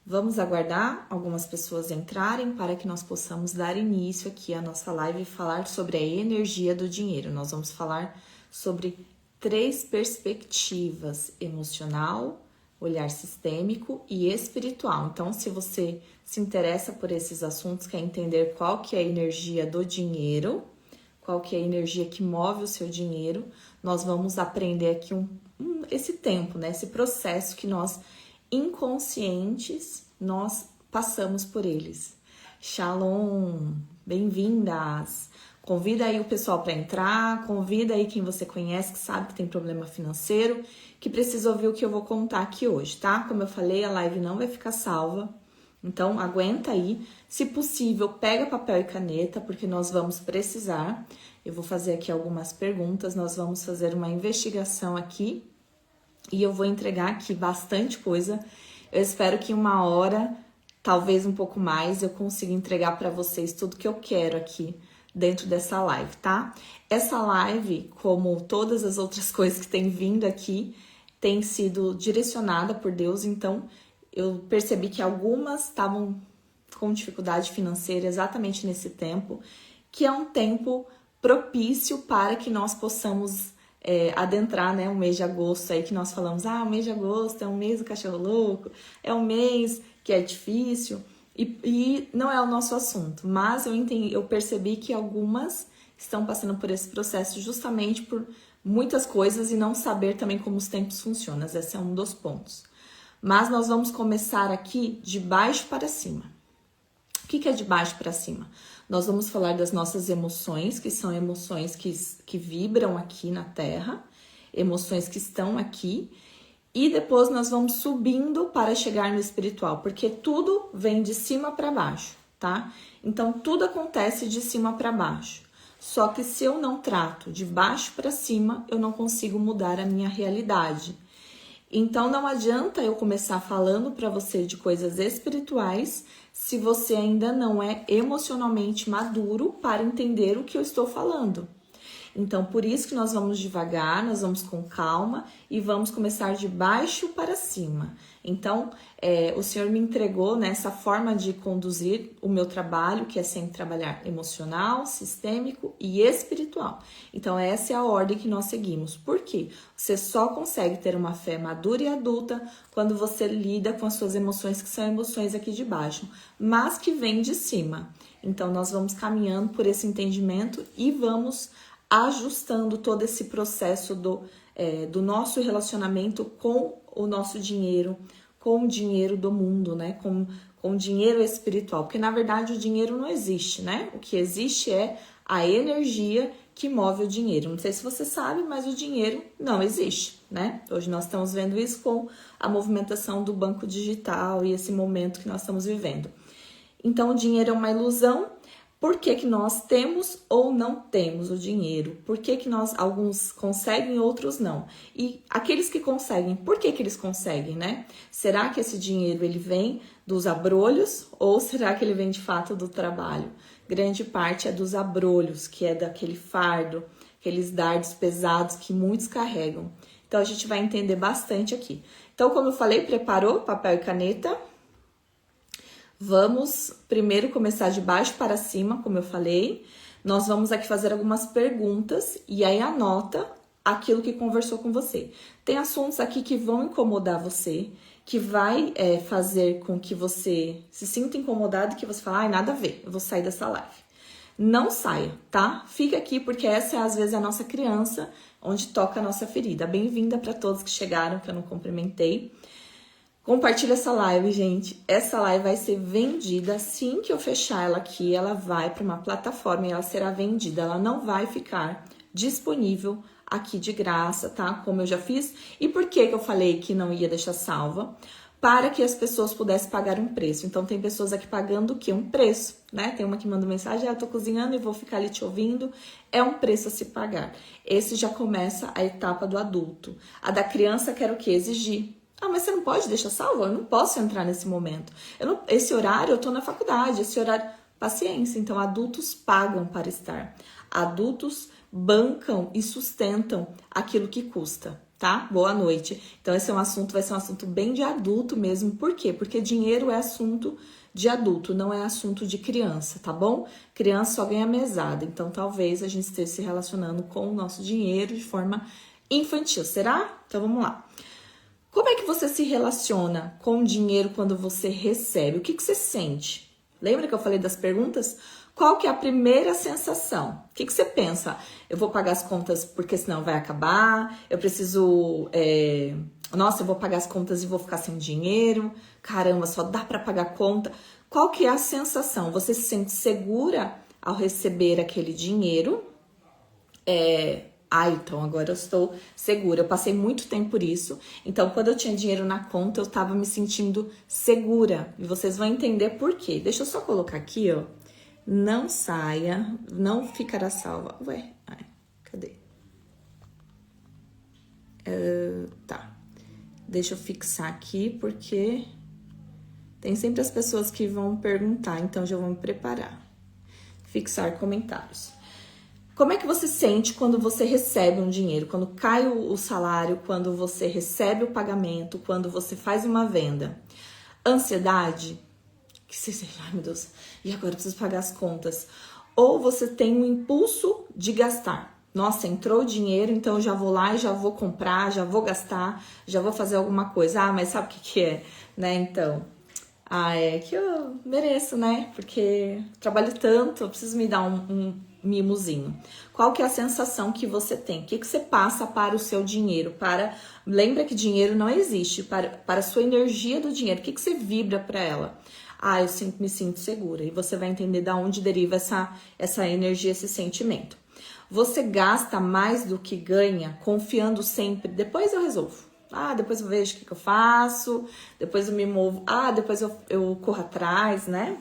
Vamos aguardar algumas pessoas entrarem para que nós possamos dar início aqui à nossa live e falar sobre a energia do dinheiro. Nós vamos falar sobre 3 perspectivas: emocional, olhar sistêmico e espiritual. Então, se você se interessa por esses assuntos, quer entender qual que é a energia do dinheiro, qual que é a energia que move o seu dinheiro, nós vamos aprender aqui esse tempo, né? Esse processo que nós inconscientes, nós passamos por eles. Shalom, bem-vindas! Convida aí o pessoal para entrar, convida aí quem você conhece, que sabe que tem problema financeiro, que precisa ouvir o que eu vou contar aqui hoje, tá? Como eu falei, a live não vai ficar salva, então aguenta aí. Se possível, pega papel e caneta, porque nós vamos precisar. Eu vou fazer aqui algumas perguntas, nós vamos fazer uma investigação aqui e eu vou entregar aqui bastante coisa. Eu espero que em 1 hora, talvez um pouco mais, eu consiga entregar para vocês tudo que eu quero aqui dentro dessa live, tá? Essa live, como todas as outras coisas que tem vindo aqui, tem sido direcionada por Deus, então eu percebi que algumas estavam com dificuldade financeira exatamente nesse tempo, que é um tempo propício para que nós possamos adentrar, né, o mês de agosto aí que nós falamos, o mês de agosto é um mês do cachorro louco, é um mês que é difícil, e não é o nosso assunto, mas eu percebi que algumas estão passando por esse processo justamente por muitas coisas e não saber também como os tempos funcionam, esse é um dos pontos. Mas nós vamos começar aqui de baixo para cima. O que é de baixo para cima? Nós vamos falar das nossas emoções, que são emoções que vibram aqui na Terra, emoções que estão aqui, e depois nós vamos subindo para chegar no espiritual, porque tudo vem de cima para baixo, tá? Então tudo acontece de cima para baixo. Só que se eu não trato de baixo para cima, eu não consigo mudar a minha realidade. Então não adianta eu começar falando para você de coisas espirituais se você ainda não é emocionalmente maduro para entender o que eu estou falando. Então, por isso que nós vamos devagar, nós vamos com calma e vamos começar de baixo para cima. Então, o Senhor me entregou nessa forma de conduzir o meu trabalho, que é sempre trabalhar emocional, sistêmico e espiritual. Então, essa é a ordem que nós seguimos. Por quê? Você só consegue ter uma fé madura e adulta quando você lida com as suas emoções, que são emoções aqui de baixo, mas que vêm de cima. Então, nós vamos caminhando por esse entendimento e vamos ajustando todo esse processo do nosso relacionamento com o nosso dinheiro, com o dinheiro do mundo, né? Com o dinheiro espiritual, porque na verdade o dinheiro não existe, né? O que existe é a energia que move o dinheiro. Não sei se você sabe, mas o dinheiro não existe, né? Hoje nós estamos vendo isso com a movimentação do banco digital e esse momento que nós estamos vivendo. Então o dinheiro é uma ilusão. Por que nós temos ou não temos o dinheiro? Por que alguns conseguem, outros não? E aqueles que conseguem, por que eles conseguem, né? Será que esse dinheiro ele vem dos abrolhos ou será que ele vem de fato do trabalho? Grande parte é dos abrolhos, que é daquele fardo, aqueles dardos pesados que muitos carregam. Então a gente vai entender bastante aqui. Então, como eu falei, preparou papel e caneta? Vamos primeiro começar de baixo para cima, como eu falei. Nós vamos aqui fazer algumas perguntas e aí anota aquilo que conversou com você. Tem assuntos aqui que vão incomodar você, que vai fazer com que você se sinta incomodado, que você fala, nada a ver, eu vou sair dessa live. Não saia, tá? Fica aqui porque essa é às vezes a nossa criança, onde toca a nossa ferida. Bem-vinda para todos que chegaram, que eu não cumprimentei. Compartilha essa live, gente. Essa live vai ser vendida assim que eu fechar ela aqui. Ela vai para uma plataforma e ela será vendida. Ela não vai ficar disponível aqui de graça, tá? Como eu já fiz. E por que eu falei que não ia deixar salva? Para que as pessoas pudessem pagar um preço. Então, tem pessoas aqui pagando o quê? Um preço, né? Tem uma que manda mensagem, eu tô cozinhando e vou ficar ali te ouvindo. É um preço a se pagar. Esse já começa a etapa do adulto. A da criança quer o quê? Exigir. Mas você não pode deixar salvo? Eu não posso entrar nesse momento. Esse horário eu tô na faculdade, esse horário... Paciência, então adultos pagam para estar. Adultos bancam e sustentam aquilo que custa, tá? Boa noite. Então esse é um assunto, vai ser um assunto bem de adulto mesmo. Por quê? Porque dinheiro é assunto de adulto, não é assunto de criança, tá bom? Criança só ganha mesada, então talvez a gente esteja se relacionando com o nosso dinheiro de forma infantil, será? Então vamos lá. Como é que você se relaciona com o dinheiro quando você recebe? O que você sente? Lembra que eu falei das perguntas? Qual que é a primeira sensação? O que você pensa? Eu vou pagar as contas porque senão vai acabar? Eu preciso... Nossa, eu vou pagar as contas e vou ficar sem dinheiro? Caramba, só dá para pagar a conta? Qual que é a sensação? Você se sente segura ao receber aquele dinheiro? Então agora eu estou segura. Eu passei muito tempo por isso. Então, quando eu tinha dinheiro na conta, eu tava me sentindo segura. E vocês vão entender por quê. Deixa eu só colocar aqui, ó. Não saia, não ficará salva. Ué, cadê? Tá. Deixa eu fixar aqui, porque tem sempre as pessoas que vão perguntar, então já vou me preparar. Fixar comentários. Como é que você sente quando você recebe um dinheiro? Quando cai o salário, quando você recebe o pagamento, quando você faz uma venda? Ansiedade? Que você, ai meu Deus, e agora eu preciso pagar as contas. Ou você tem um impulso de gastar. Nossa, entrou o dinheiro, então eu já vou lá e já vou comprar, já vou gastar, já vou fazer alguma coisa. Mas sabe o que é, né? Então, é que eu mereço, né? Porque trabalho tanto, eu preciso me dar um mimozinho. Qual que é a sensação que você tem? O que você passa para o seu dinheiro? Lembra que dinheiro não existe, para a sua energia do dinheiro. O que você vibra para ela? Eu me sinto segura. E você vai entender de onde deriva essa energia, esse sentimento. Você gasta mais do que ganha, confiando sempre, depois eu resolvo. Depois eu vejo o que eu faço, depois eu me movo, depois eu corro atrás, né?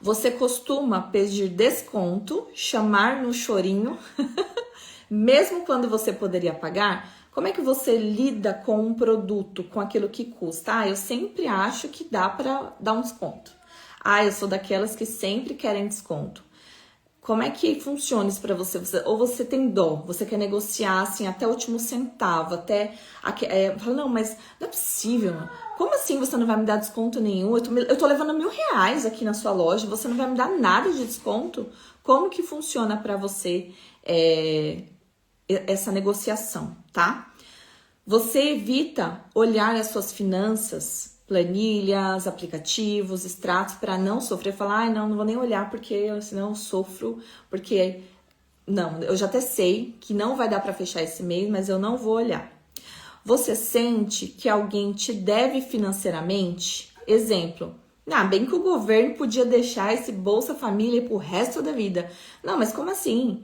Você costuma pedir desconto, chamar no chorinho, mesmo quando você poderia pagar? Como é que você lida com um produto, com aquilo que custa? Eu sempre acho que dá para dar um desconto. Eu sou daquelas que sempre querem desconto. Como é que funciona isso para você? Ou você tem dó, você quer negociar assim até o último centavo, fala, não, mas não é possível. Como assim você não vai me dar desconto nenhum? Eu tô levando R$1.000 aqui na sua loja, você não vai me dar nada de desconto? Como que funciona para você essa negociação, tá? Você evita olhar as suas finanças, planilhas, aplicativos, extratos, para não sofrer, falar, não vou nem olhar porque senão eu sofro, porque não, eu já até sei que não vai dar para fechar esse mês, mas eu não vou olhar. Você sente que alguém te deve financeiramente? Exemplo, bem que o governo podia deixar esse Bolsa Família pro resto da vida. Não, mas como assim?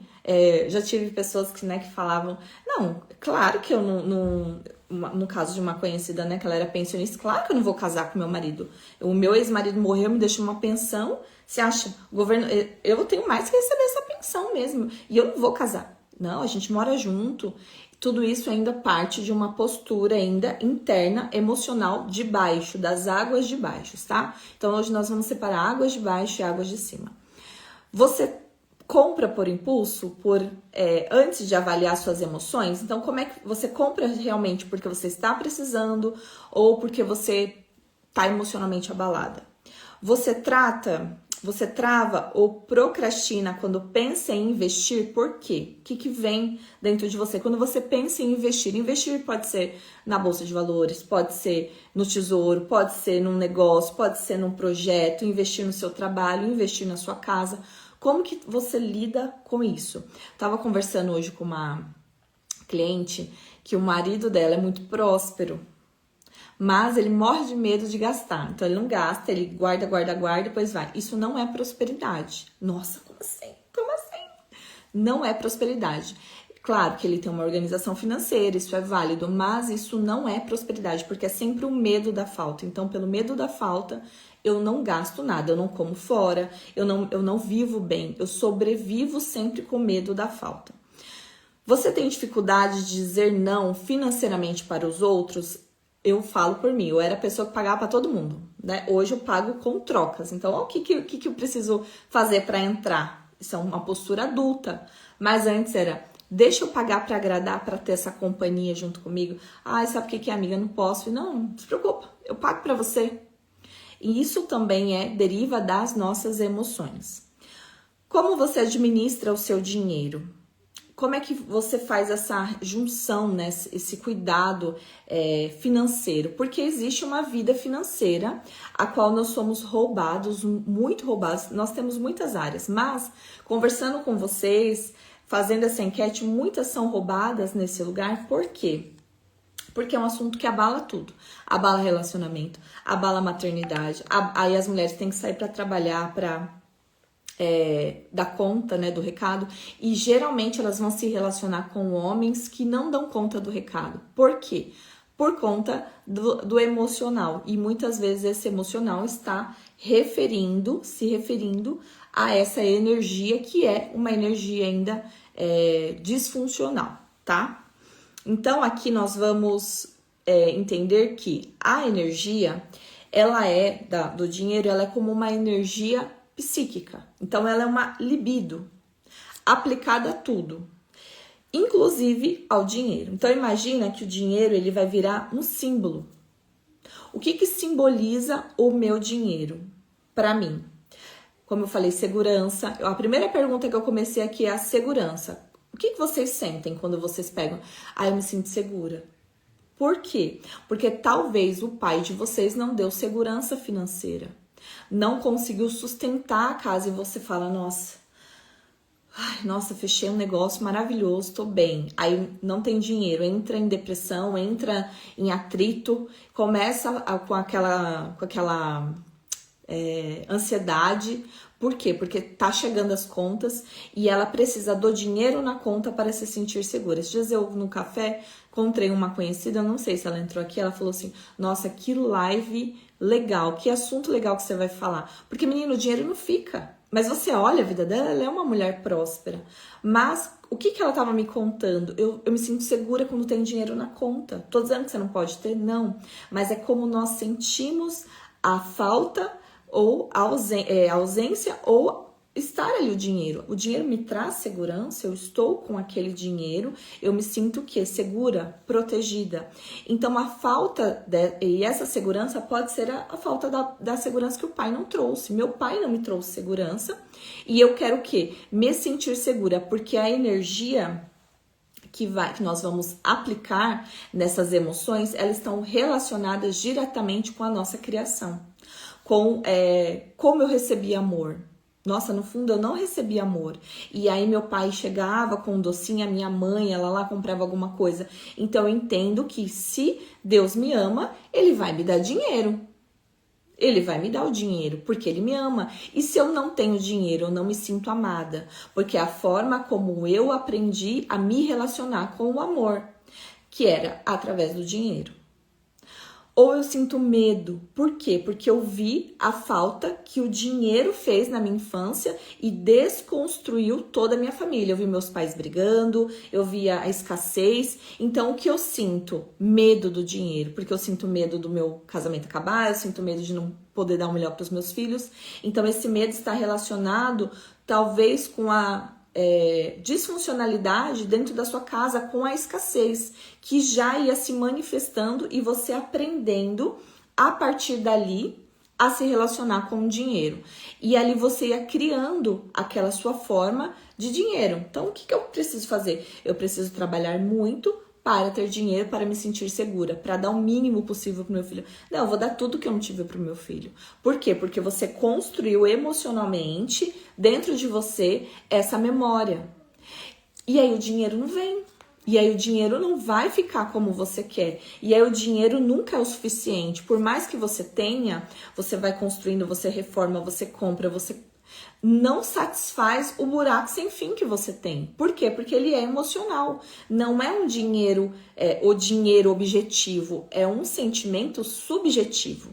Já tive pessoas que falavam, não, claro que eu não no caso de uma conhecida, né, que ela era pensionista, claro que eu não vou casar com meu marido. O meu ex-marido morreu, me deixou uma pensão. Você acha, o governo, eu tenho mais que receber essa pensão mesmo, e eu não vou casar. Não, a gente mora junto. Tudo isso ainda parte de uma postura ainda interna, emocional de baixo, das águas de baixo, tá? Então hoje nós vamos separar águas de baixo e águas de cima. Você compra por impulso, antes de avaliar suas emoções? Então, como é que você compra realmente porque você está precisando ou porque você está emocionalmente abalada? Você trava ou procrastina quando pensa em investir? Por quê? O que vem dentro de você? Quando você pensa em investir pode ser na bolsa de valores, pode ser no tesouro, pode ser num negócio, pode ser num projeto, investir no seu trabalho, investir na sua casa. Como que você lida com isso? Tava conversando hoje com uma cliente que o marido dela é muito próspero, mas ele morre de medo de gastar. Então ele não gasta, ele guarda, depois vai. Isso não é prosperidade. Nossa, como assim? Como assim? Não é prosperidade. Claro que ele tem uma organização financeira, isso é válido, mas isso não é prosperidade, porque é sempre o medo da falta. Então, pelo medo da falta, eu não gasto nada, eu não como fora, eu não vivo bem, eu sobrevivo sempre com medo da falta. Você tem dificuldade de dizer não financeiramente para os outros? Eu falo por mim, eu era a pessoa que pagava para todo mundo, né? Hoje eu pago com trocas. Então, o que eu preciso fazer para entrar? Isso é uma postura adulta. Mas antes era, Deixa eu pagar para agradar, para ter essa companhia junto comigo. Ai, sabe o que é, amiga? Não posso. Não se preocupa, eu pago para você. E isso também deriva das nossas emoções. Como você administra o seu dinheiro? Como é que você faz essa junção, né? Esse cuidado financeiro? Porque existe uma vida financeira a qual nós somos roubados, muito roubados. Nós temos muitas áreas, mas conversando com vocês, fazendo essa enquete, muitas são roubadas nesse lugar. Por quê? Porque é um assunto que abala tudo. Abala relacionamento, abala maternidade. Aí as mulheres têm que sair para trabalhar, para dar conta, né, do recado. E geralmente elas vão se relacionar com homens que não dão conta do recado. Por quê? Por conta do emocional. E muitas vezes esse emocional está se referindo a essa energia que é uma energia ainda disfuncional, tá? Então, aqui nós vamos entender que a energia, ela do dinheiro, ela é como uma energia psíquica. Então, ela é uma libido aplicada a tudo, inclusive ao dinheiro. Então, imagina que o dinheiro ele vai virar um símbolo. O que simboliza o meu dinheiro para mim? Como eu falei, segurança. A primeira pergunta que eu comecei aqui é a segurança. O que vocês sentem quando vocês pegam? Ah, eu me sinto segura. Por quê? Porque talvez o pai de vocês não deu segurança financeira. Não conseguiu sustentar a casa e você fala, nossa, fechei um negócio maravilhoso, tô bem. Aí não tem dinheiro, entra em depressão, entra em atrito, começa com aquela ansiedade. Por quê? Porque tá chegando as contas e ela precisa do dinheiro na conta para se sentir segura. Esses dias eu, no café, encontrei uma conhecida, não sei se ela entrou aqui, ela falou assim, nossa, que live legal, que assunto legal que você vai falar. Porque, menino, o dinheiro não fica. Mas você olha a vida dela, ela é uma mulher próspera. Mas o que ela estava me contando? Eu me sinto segura quando tem dinheiro na conta. Tô dizendo que você não pode ter? Não. Mas é como nós sentimos a falta ou a ausência ou estar ali o dinheiro. O dinheiro me traz segurança, eu estou com aquele dinheiro, eu me sinto segura, protegida. Então a falta, e essa segurança pode ser a falta da segurança que o pai não trouxe. Meu pai não me trouxe segurança e eu quero o quê? Me sentir segura, porque a energia que nós vamos aplicar nessas emoções, elas estão relacionadas diretamente com a nossa criação. Com como eu recebi amor. Nossa, no fundo eu não recebi amor. E aí meu pai chegava com um docinho, a minha mãe, ela lá comprava alguma coisa. Então eu entendo que se Deus me ama, ele vai me dar dinheiro. Ele vai me dar o dinheiro, porque ele me ama. E se eu não tenho dinheiro, eu não me sinto amada. Porque é a forma como eu aprendi a me relacionar com o amor, que era através do dinheiro. Ou eu sinto medo. Por quê? Porque eu vi a falta que o dinheiro fez na minha infância e desconstruiu toda a minha família. Eu vi meus pais brigando, eu vi a escassez. Então, o que eu sinto? Medo do dinheiro. Porque eu sinto medo do meu casamento acabar, eu sinto medo de não poder dar o melhor para os meus filhos. Então, esse medo está relacionado, talvez, com a disfuncionalidade dentro da sua casa, com a escassez, que já ia se manifestando e você aprendendo a partir dali a se relacionar com o dinheiro. E ali você ia criando aquela sua forma de dinheiro. Então, o que eu preciso fazer? Eu preciso trabalhar muito para ter dinheiro, para me sentir segura, para dar o mínimo possível pro meu filho. Não, eu vou dar tudo que eu não tive pro meu filho. Por quê? Porque você construiu emocionalmente dentro de você essa memória. E aí o dinheiro não vem. E aí o dinheiro não vai ficar como você quer. E aí o dinheiro nunca é o suficiente. Por mais que você tenha, você vai construindo, você reforma, você compra, você não satisfaz o buraco sem fim que você tem. Por quê? Porque ele é emocional. Não é um dinheiro, o dinheiro objetivo, é um sentimento subjetivo.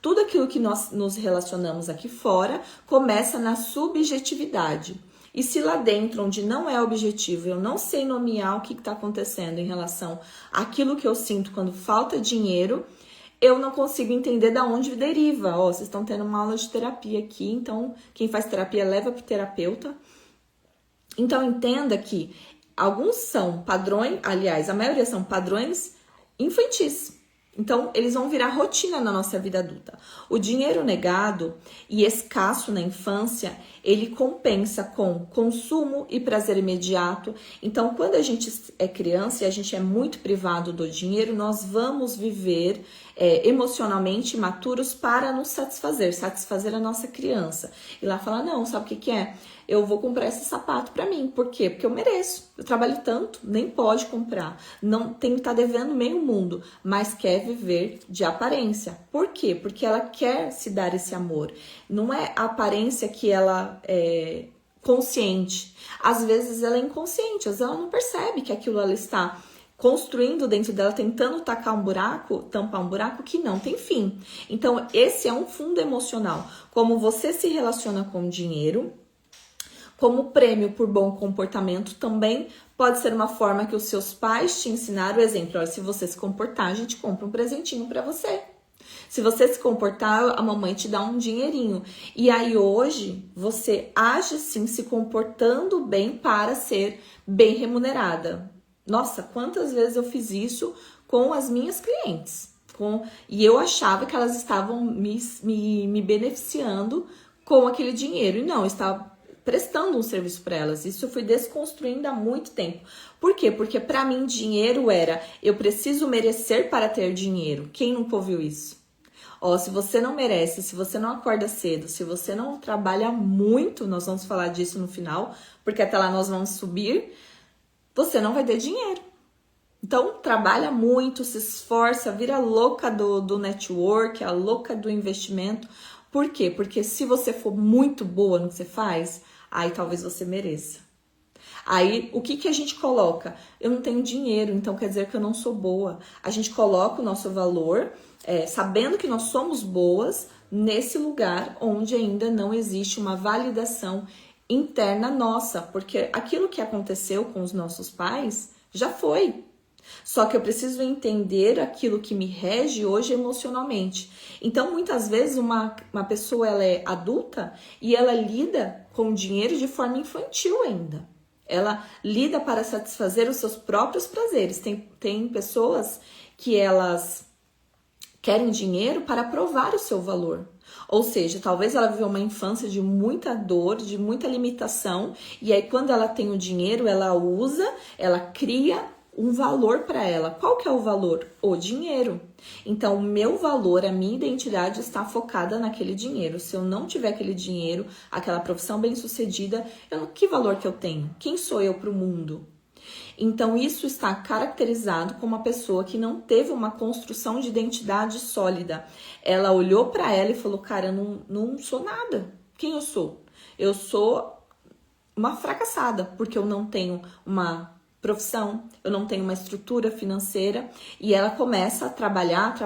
Tudo aquilo que nós nos relacionamos aqui fora começa na subjetividade. E se lá dentro, onde não é objetivo, eu não sei nomear o que está acontecendo em relação àquilo que eu sinto quando falta dinheiro, eu não consigo entender da onde deriva. Vocês estão tendo uma aula de terapia aqui, então quem faz terapia leva para o terapeuta. Então entenda que alguns são padrões, aliás, a maioria são padrões infantis. Então, eles vão virar rotina na nossa vida adulta. O dinheiro negado e escasso na infância, ele compensa com consumo e prazer imediato. Então, quando a gente é criança e a gente é muito privado do dinheiro, nós vamos viver emocionalmente imaturos para nos satisfazer a nossa criança. E lá falar, não, sabe o que é? Eu vou comprar esse sapato pra mim. Por quê? Porque eu mereço. Eu trabalho tanto, nem pode comprar. Não tem que estar devendo meio mundo, mas quer viver de aparência. Por quê? Porque ela quer se dar esse amor. Não é a aparência que ela é consciente. Às vezes ela é inconsciente, às vezes ela não percebe que aquilo ela está construindo dentro dela, tentando tampar um buraco que não tem fim. Então, esse é um fundo emocional. Como você se relaciona com o dinheiro, como prêmio por bom comportamento, também pode ser uma forma que os seus pais te ensinaram. O exemplo, olha, se você se comportar, a gente compra um presentinho para você. Se você se comportar, a mamãe te dá um dinheirinho. E aí hoje, você age sim se comportando bem para ser bem remunerada. Nossa, quantas vezes eu fiz isso com as minhas clientes. E eu achava que elas estavam me beneficiando com aquele dinheiro. E não, eu estava prestando um serviço para elas. Isso eu fui desconstruindo há muito tempo. Por quê? Porque para mim dinheiro era, eu preciso merecer para ter dinheiro. Quem nunca ouviu isso? Ó, se você não merece, se você não acorda cedo, se você não trabalha muito, nós vamos falar disso no final, porque até lá nós vamos subir, você não vai ter dinheiro. Então, trabalha muito, se esforça, vira louca do network, a louca do investimento. Por quê? Porque se você for muito boa no que você faz, aí talvez você mereça. Aí, o que a gente coloca? Eu não tenho dinheiro, então quer dizer que eu não sou boa. A gente coloca o nosso valor, sabendo que nós somos boas, nesse lugar onde ainda não existe uma validação interna nossa, porque aquilo que aconteceu com os nossos pais já foi. Só que eu preciso entender aquilo que me rege hoje emocionalmente. Então, muitas vezes, uma pessoa ela é adulta e ela lida com o dinheiro de forma infantil ainda. Ela lida para satisfazer os seus próprios prazeres. Tem pessoas que elas querem dinheiro para provar o seu valor. Ou seja, talvez ela viveu uma infância de muita dor, de muita limitação, e aí quando ela tem o dinheiro, ela usa, ela cria um valor para ela. Qual que é o valor? O dinheiro. Então, o meu valor, a minha identidade está focada naquele dinheiro. Se eu não tiver aquele dinheiro, aquela profissão bem-sucedida, que valor que eu tenho? Quem sou eu para o mundo? Então, isso está caracterizado como uma pessoa que não teve uma construção de identidade sólida. Ela olhou para ela e falou, cara, eu não sou nada. Quem eu sou? Eu sou uma fracassada, porque eu não tenho uma profissão, eu não tenho uma estrutura financeira, e ela começa a trabalhar,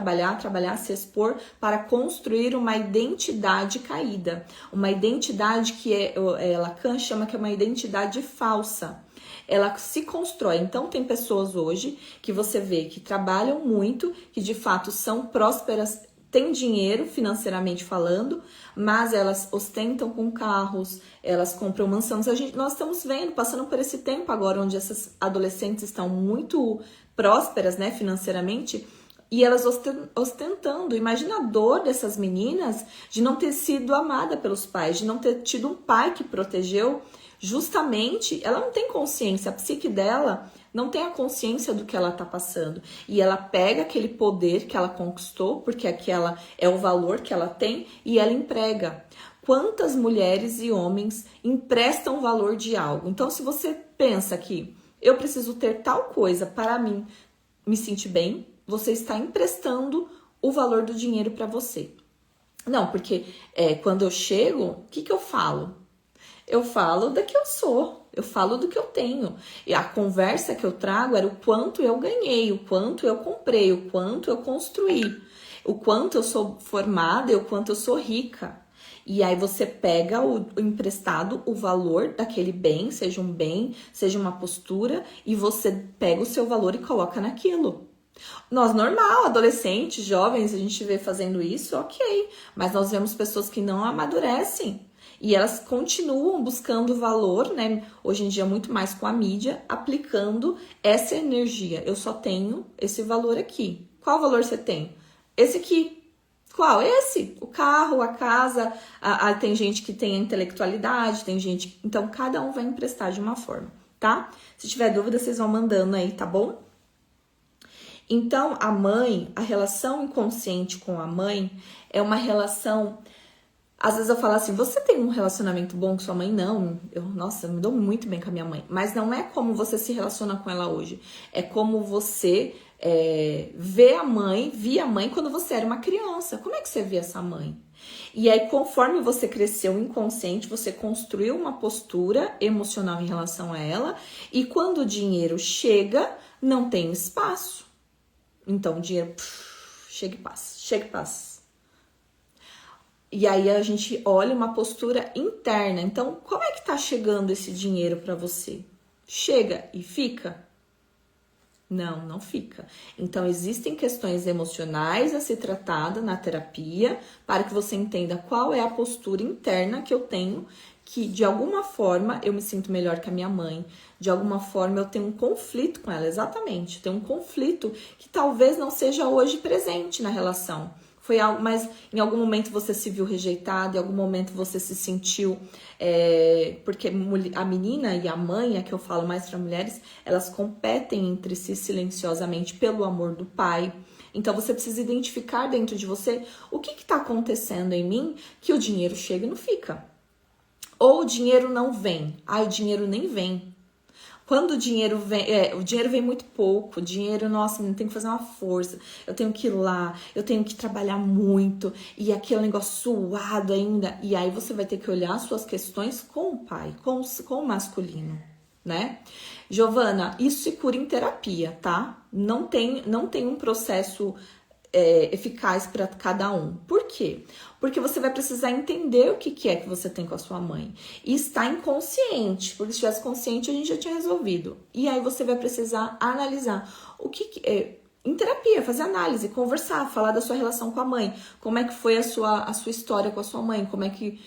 se expor para construir uma identidade caída, uma identidade que Lacan chama que é uma identidade falsa. Ela se constrói. Então, tem pessoas hoje que você vê que trabalham muito, que de fato são prósperas, têm dinheiro financeiramente falando, mas elas ostentam com carros, elas compram mansões. Nós estamos vendo, passando por esse tempo agora, onde essas adolescentes estão muito prósperas, né, financeiramente, e elas ostentando. Imagina a dor dessas meninas de não ter sido amada pelos pais, de não ter tido um pai que protegeu. Justamente, ela não tem consciência, a psique dela não tem a consciência do que ela tá passando. E ela pega aquele poder que ela conquistou, porque aquela é o valor que ela tem, e ela emprega. Quantas mulheres e homens emprestam valor de algo? Então, se você pensa que eu preciso ter tal coisa para mim me sentir bem, você está emprestando o valor do dinheiro para você. Não, porque quando eu chego, o que eu falo? Eu falo da que eu sou, eu falo do que eu tenho. E a conversa que eu trago era o quanto eu ganhei, o quanto eu comprei, o quanto eu construí, o quanto eu sou formada e o quanto eu sou rica. E aí você pega o emprestado, o valor daquele bem, seja uma postura, e você pega o seu valor e coloca naquilo. Nós, normal, adolescentes, jovens, a gente vê fazendo isso, ok. Mas nós vemos pessoas que não amadurecem. E elas continuam buscando valor, né? Hoje em dia, muito mais com a mídia, aplicando essa energia. Eu só tenho esse valor aqui. Qual valor você tem? Esse aqui. Qual? Esse. O carro, a casa. Tem gente que tem a intelectualidade, tem gente... Então, cada um vai emprestar de uma forma, tá? Se tiver dúvida, vocês vão mandando aí, tá bom? Então, a mãe, a relação inconsciente com a mãe é uma relação... Às vezes eu falo assim, você tem um relacionamento bom com sua mãe? Não, nossa, eu me dou muito bem com a minha mãe. Mas não é como você se relaciona com ela hoje. É como você via a mãe quando você era uma criança. Como é que você via essa mãe? E aí, conforme você cresceu inconsciente, você construiu uma postura emocional em relação a ela. E quando o dinheiro chega, não tem espaço. Então, o dinheiro chega e passa, chega e passa. E aí a gente olha uma postura interna. Então, como é que tá chegando esse dinheiro para você? Chega e fica? Não, não fica. Então, existem questões emocionais a ser tratada na terapia para que você entenda qual é a postura interna que eu tenho, que de alguma forma eu me sinto melhor que a minha mãe, de alguma forma eu tenho um conflito com ela, exatamente. Tem um conflito que talvez não seja hoje presente na relação. Foi algo, mas em algum momento você se viu rejeitado, em algum momento você se sentiu... porque a menina e a mãe, é que eu falo mais para mulheres, elas competem entre si silenciosamente pelo amor do pai. Então você precisa identificar dentro de você o que está acontecendo em mim que o dinheiro chega e não fica. Ou o dinheiro não vem. O dinheiro nem vem. Quando o dinheiro vem muito pouco, o dinheiro, nossa, eu tenho que fazer uma força, eu tenho que ir lá, eu tenho que trabalhar muito, e aquele negócio suado ainda, e aí você vai ter que olhar as suas questões com o pai, com o masculino, né? Giovana, isso se cura em terapia, tá? Não tem um processo eficaz para cada um. Por quê? Porque você vai precisar entender o que é que você tem com a sua mãe. E está inconsciente, porque se estivesse consciente a gente já tinha resolvido. E aí você vai precisar analisar o que é. Em terapia, fazer análise, conversar, falar da sua relação com a mãe. Como é que foi a sua história com a sua mãe? Como é que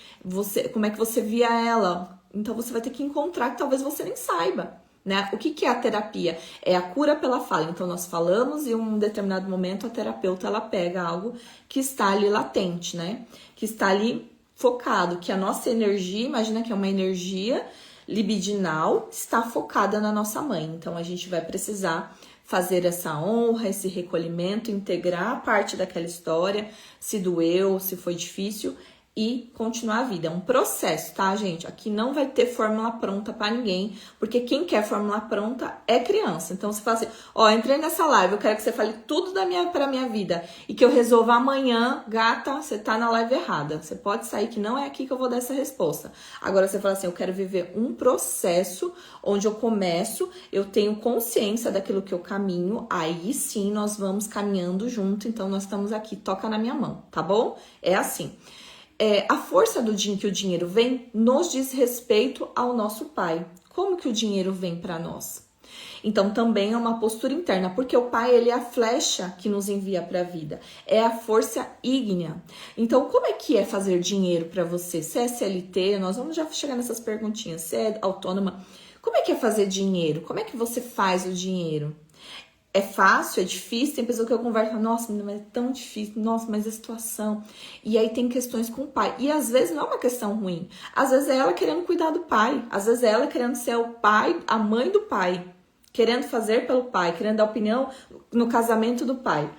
você via ela? Então você vai ter que encontrar que talvez você nem saiba. Né? O que é a terapia? É a cura pela fala. Então nós falamos e em um determinado momento a terapeuta ela pega algo que está ali latente, né? Que está ali focado, que a nossa energia, imagina que é uma energia libidinal, está focada na nossa mãe. Então a gente vai precisar fazer essa honra, esse recolhimento, integrar parte daquela história, se doeu, se foi difícil, e continuar a vida. É um processo, tá, gente? Aqui não vai ter fórmula pronta pra ninguém, porque quem quer fórmula pronta é criança. Então, você fala assim, entrei nessa live, eu quero que você fale tudo pra minha vida e que eu resolva amanhã, gata, você tá na live errada. Você pode sair que não é aqui que eu vou dar essa resposta. Agora, você fala assim, eu quero viver um processo onde eu começo, eu tenho consciência daquilo que eu caminho, aí sim nós vamos caminhando junto, então nós estamos aqui, toca na minha mão, tá bom? É assim. A força que o dinheiro vem nos diz respeito ao nosso pai. Como que o dinheiro vem para nós? Então, também é uma postura interna, porque o pai, ele é a flecha que nos envia para a vida. É a força ígnea. Então, como é que é fazer dinheiro para você? Se é CLT, nós vamos já chegar nessas perguntinhas. Se é autônoma, como é que é fazer dinheiro? Como é que você faz o dinheiro? É fácil, é difícil, tem pessoa que eu converso, nossa, mas é tão difícil, nossa, mas a situação. E aí tem questões com o pai. E às vezes não é uma questão ruim. Às vezes é ela querendo cuidar do pai. Às vezes é ela querendo ser o pai, a mãe do pai. Querendo fazer pelo pai, querendo dar opinião no casamento do pai.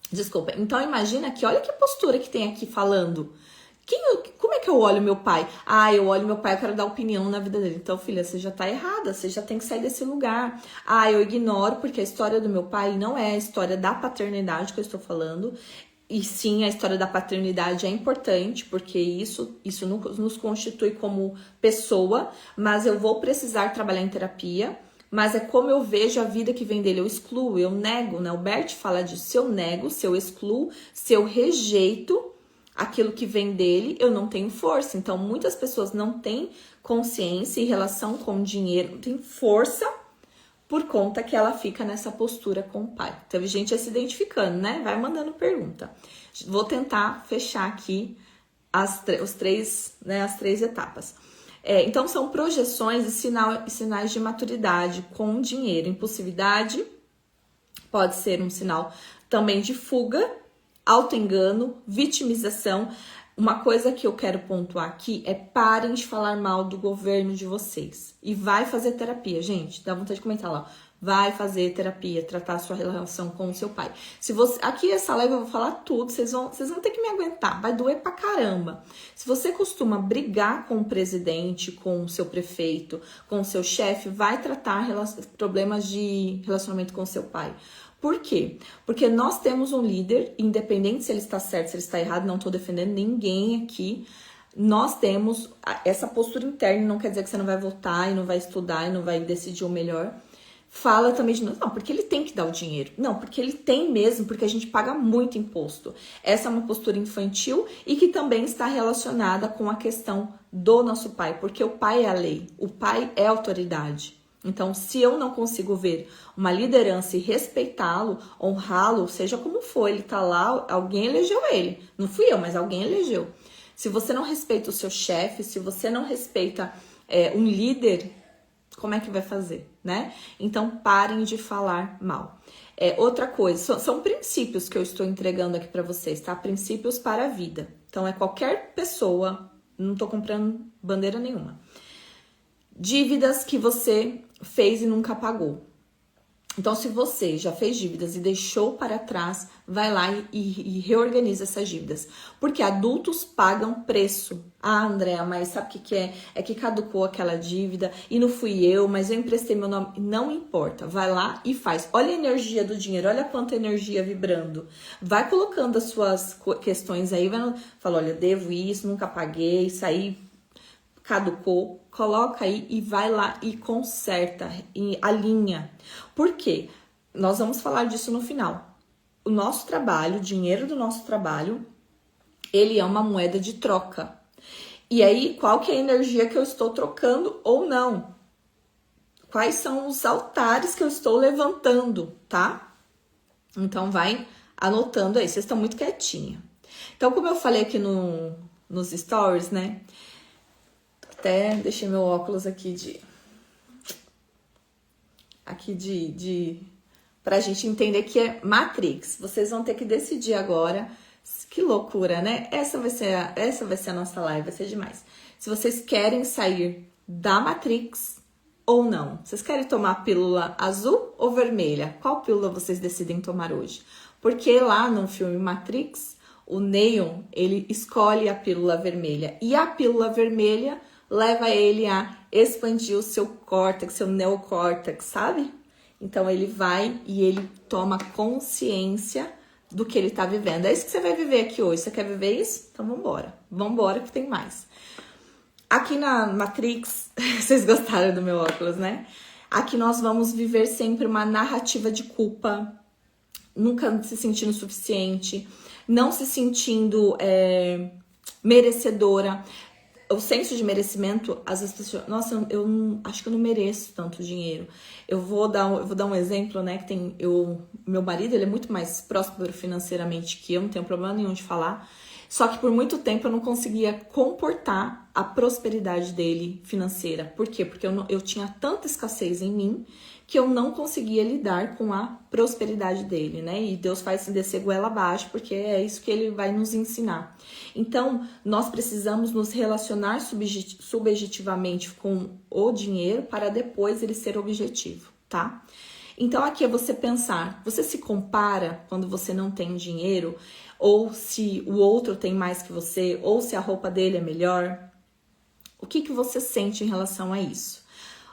Desculpa. Então imagina que, olha que postura que tem aqui falando. Como é que eu olho meu pai? Eu olho meu pai, eu quero dar opinião na vida dele. Então, filha, você já tá errada, você já tem que sair desse lugar. Eu ignoro, porque a história do meu pai não é a história da paternidade que eu estou falando. E sim, a história da paternidade é importante, porque isso nos constitui como pessoa, mas eu vou precisar trabalhar em terapia. Mas é como eu vejo a vida que vem dele, eu excluo, eu nego, né? O Bert fala disso, se eu nego, se eu excluo, se eu rejeito aquilo que vem dele, eu não tenho força. Então, muitas pessoas não têm consciência em relação com o dinheiro, não tem força por conta que ela fica nessa postura com o pai. Teve gente se identificando, né? Vai mandando pergunta. Vou tentar fechar aqui os três, né, as três etapas. Então, são projeções e sinais de maturidade com dinheiro. Impulsividade pode ser um sinal também de fuga, autoengano, vitimização. Uma coisa que eu quero pontuar aqui é parem de falar mal do governo de vocês. E vai fazer terapia, gente. Dá vontade de comentar lá. Vai fazer terapia, tratar a sua relação com o seu pai. Se você, aqui essa live eu vou falar tudo, vocês vão ter que me aguentar, vai doer pra caramba. Se você costuma brigar com o presidente, com o seu prefeito, com o seu chefe, vai tratar problemas de relacionamento com o seu pai. Por quê? Porque nós temos um líder, independente se ele está certo, se ele está errado, não estou defendendo ninguém aqui. Nós temos essa postura interna, não quer dizer que você não vai votar e não vai estudar e não vai decidir o melhor. Fala também de não, porque ele tem que dar o dinheiro. Não, porque ele tem mesmo, porque a gente paga muito imposto. Essa é uma postura infantil e que também está relacionada com a questão do nosso pai, porque o pai é a lei, o pai é a autoridade. Então, se eu não consigo ver uma liderança e respeitá-lo, honrá-lo, seja como for, ele tá lá, alguém elegeu ele. Não fui eu, mas alguém elegeu. Se você não respeita o seu chefe, se você não respeita um líder, como é que vai fazer, né? Então, parem de falar mal. Outra coisa, são princípios que eu estou entregando aqui para vocês, tá? Princípios para a vida. Então, qualquer pessoa, não tô comprando bandeira nenhuma. Dívidas que você fez e nunca pagou. Então, se você já fez dívidas e deixou para trás, vai lá e reorganiza essas dívidas. Porque adultos pagam preço. Ah, Andréa, mas sabe o que é? É que caducou aquela dívida e não fui eu, mas eu emprestei meu nome. Não importa, vai lá e faz. Olha a energia do dinheiro, olha quanta energia vibrando. Vai colocando as suas questões aí, fala, olha, devo isso, nunca paguei, isso aí caducou. Coloca aí e vai lá e conserta, e alinha. Por quê? Nós vamos falar disso no final. O nosso trabalho, o dinheiro do nosso trabalho, ele é uma moeda de troca. E aí, qual que é a energia que eu estou trocando ou não? Quais são os altares que eu estou levantando, tá? Então, vai anotando aí. Vocês estão muito quietinha. Então, como eu falei aqui nos stories, né? Até deixei meu óculos aqui pra gente entender que é Matrix. Vocês vão ter que decidir agora. Que loucura, né? Essa vai ser a nossa live, vai ser demais. Se vocês querem sair da Matrix ou não. Vocês querem tomar a pílula azul ou vermelha? Qual pílula vocês decidem tomar hoje? Porque lá no filme Matrix, o Neo, ele escolhe a pílula vermelha. E a pílula vermelha leva ele a expandir o seu córtex, seu neocórtex, sabe? Então, ele vai e ele toma consciência do que ele tá vivendo. É isso que você vai viver aqui hoje. Você quer viver isso? Então, vambora. Vambora que tem mais. Aqui na Matrix, vocês gostaram do meu óculos, né? Aqui nós vamos viver sempre uma narrativa de culpa, nunca se sentindo suficiente, não se sentindo merecedora. O senso de merecimento, às vezes, pessoas, nossa, eu acho que eu não mereço tanto dinheiro. Eu vou dar um exemplo, né, que meu marido, ele é muito mais próspero financeiramente que eu, não tenho problema nenhum de falar. Só que por muito tempo eu não conseguia comportar a prosperidade dele financeira. Por quê? Porque eu tinha tanta escassez em mim que eu não conseguia lidar com a prosperidade dele, né? E Deus faz descer goela abaixo, porque é isso que ele vai nos ensinar. Então, nós precisamos nos relacionar subjetivamente com o dinheiro para depois ele ser objetivo, tá? Então, aqui é você pensar, você se compara quando você não tem dinheiro, ou se o outro tem mais que você, ou se a roupa dele é melhor? O que você sente em relação a isso?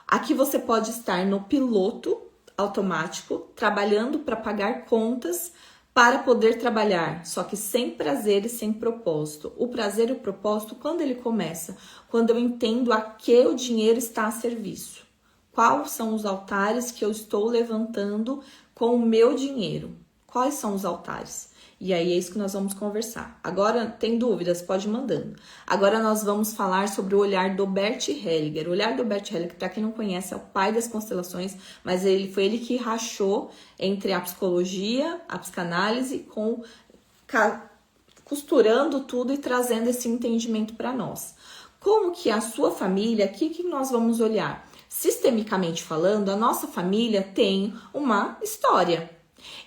Aqui você pode estar no piloto automático, trabalhando para pagar contas, para poder trabalhar, só que sem prazer e sem propósito. O prazer e o propósito, quando ele começa? Quando eu entendo a que o dinheiro está a serviço. Quais são os altares que eu estou levantando com o meu dinheiro? Quais são os altares? E aí é isso que nós vamos conversar. Agora, tem dúvidas? Pode ir mandando. Agora nós vamos falar sobre o olhar do Bert Hellinger. O olhar do Bert Hellinger, para quem não conhece, é o pai das constelações, mas foi ele que rachou entre a psicologia, a psicanálise com costurando tudo e trazendo esse entendimento para nós. Como que a sua família, aqui que nós vamos olhar? Sistemicamente falando, a nossa família tem uma história.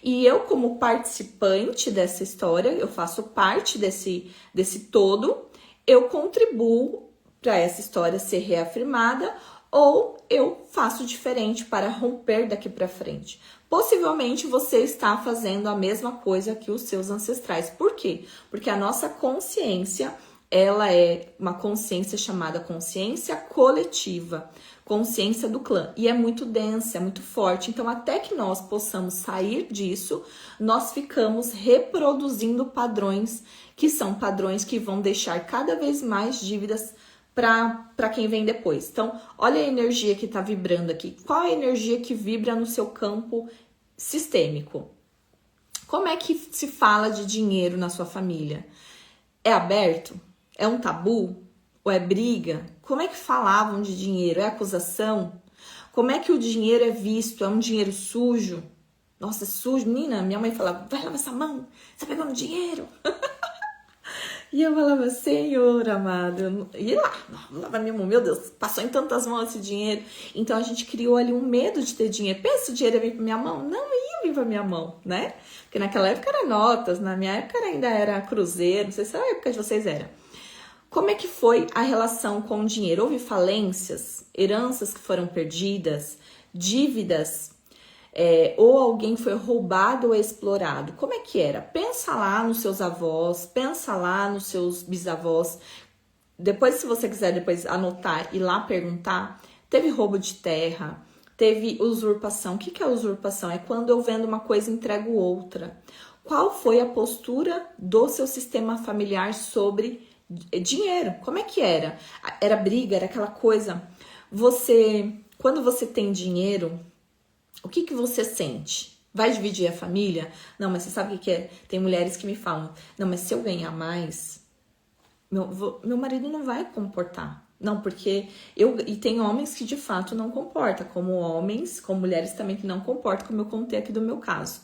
E eu, como participante dessa história, eu faço parte desse todo, eu contribuo para essa história ser reafirmada ou eu faço diferente para romper daqui para frente. Possivelmente você está fazendo a mesma coisa que os seus ancestrais. Por quê? Porque a nossa consciência, ela é uma consciência chamada consciência coletiva, consciência do clã, e é muito densa, é muito forte. Então, até que nós possamos sair disso, nós ficamos reproduzindo padrões que são padrões que vão deixar cada vez mais dívidas para quem vem depois. Então, olha a energia que está vibrando aqui. Qual é a energia que vibra no seu campo sistêmico? Como é que se fala de dinheiro na sua família? É aberto? É um tabu? Ou é briga? Como é que falavam de dinheiro? É acusação? Como é que o dinheiro é visto? É um dinheiro sujo? Nossa, é sujo. Menina, minha mãe falava, vai lavar essa mão, você tá pegando dinheiro. E eu falava, Senhor amado, e lá, lava minha mão, meu Deus, passou em tantas mãos esse dinheiro. Então a gente criou ali um medo de ter dinheiro. Pensa, o dinheiro ia vir pra minha mão? Não ia vir pra minha mão, né? Porque naquela época era notas, na minha época ainda era cruzeiro, não sei se a época de vocês era. Como é que foi a relação com o dinheiro? Houve falências, heranças que foram perdidas, dívidas, ou alguém foi roubado ou explorado? Como é que era? Pensa lá nos seus avós, pensa lá nos seus bisavós. Depois, se você quiser depois anotar e lá perguntar, teve roubo de terra, teve usurpação. O que é usurpação? É quando eu vendo uma coisa e entrego outra. Qual foi a postura do seu sistema familiar sobre dinheiro? Como é que era? Era briga, era aquela coisa. Quando você tem dinheiro, o que você sente? Vai dividir a família? Não, mas você sabe o que é? Tem mulheres que me falam, não, mas se eu ganhar mais, meu marido não vai comportar. Não, porque e tem homens que de fato não comportam, como homens, como mulheres também que não comportam, como eu contei aqui do meu caso.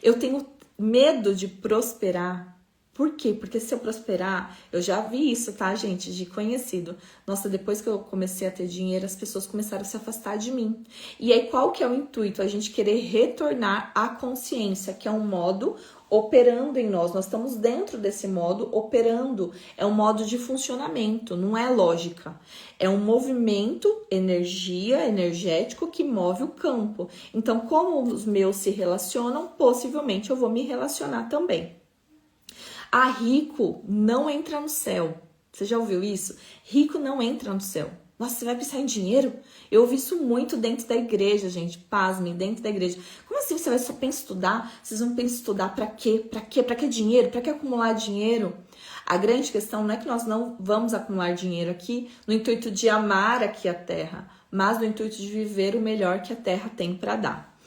Eu tenho medo de prosperar. Por quê? Porque se eu prosperar, eu já vi isso, tá, gente, de conhecido. Nossa, depois que eu comecei a ter dinheiro, as pessoas começaram a se afastar de mim. E aí, qual que é o intuito? A gente querer retornar à consciência, que é um modo operando em nós. Nós estamos dentro desse modo operando. É um modo de funcionamento, não é lógica. É um movimento, energético que move o campo. Então, como os meus se relacionam, possivelmente eu vou me relacionar também. Rico não entra no céu. Você já ouviu isso? Rico não entra no céu. Nossa, você vai pensar em dinheiro? Eu ouvi isso muito dentro da igreja, gente. Pasmem, dentro da igreja. Como assim você vai só pensar em estudar? Vocês vão pensar em estudar pra quê? Pra quê? Pra que dinheiro? Pra que acumular dinheiro? A grande questão não é que nós não vamos acumular dinheiro aqui no intuito de amar aqui a terra, mas no intuito de viver o melhor que a terra tem para dar.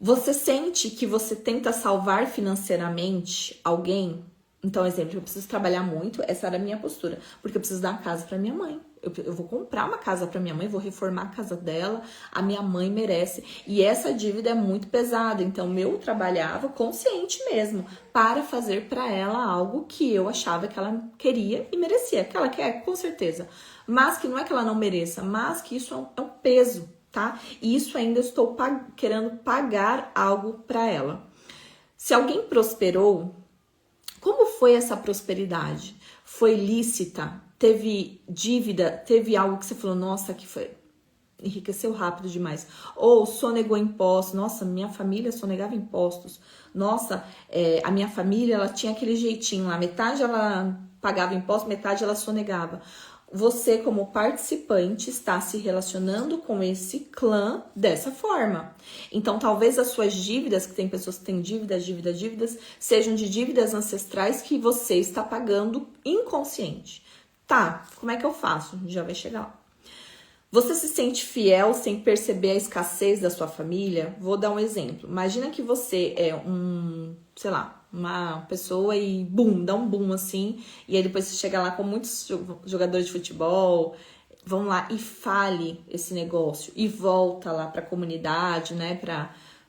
Você sente que você tenta salvar financeiramente alguém? Então, exemplo, eu preciso trabalhar muito, essa era a minha postura, porque eu preciso dar uma casa para minha mãe. Eu vou comprar uma casa para minha mãe, vou reformar a casa dela, a minha mãe merece. E essa dívida é muito pesada, então eu trabalhava consciente mesmo para fazer para ela algo que eu achava que ela queria e merecia, que ela quer, com certeza. Mas que não é que ela não mereça, mas que isso é um peso, tá? E isso ainda eu estou querendo pagar algo para ela. Se alguém prosperou, como foi essa prosperidade? Foi lícita? Teve dívida? Teve algo que você falou, nossa, que foi... enriqueceu rápido demais. Ou sonegou impostos. Nossa, minha família sonegava impostos. Nossa, a minha família, ela tinha aquele jeitinho lá. Metade ela pagava imposto, metade ela sonegava. Você, como participante, está se relacionando com esse clã dessa forma. Então, talvez as suas dívidas, que tem pessoas que têm dívidas, sejam de dívidas ancestrais que você está pagando inconsciente. Tá, como é que eu faço? Já vai chegar lá. Você se sente fiel sem perceber a escassez da sua família? Vou dar um exemplo. Imagina que você é uma pessoa e dá um boom assim, e aí depois você chega lá com muitos jogadores de futebol, vão lá e fale esse negócio, e volta lá pra comunidade, né,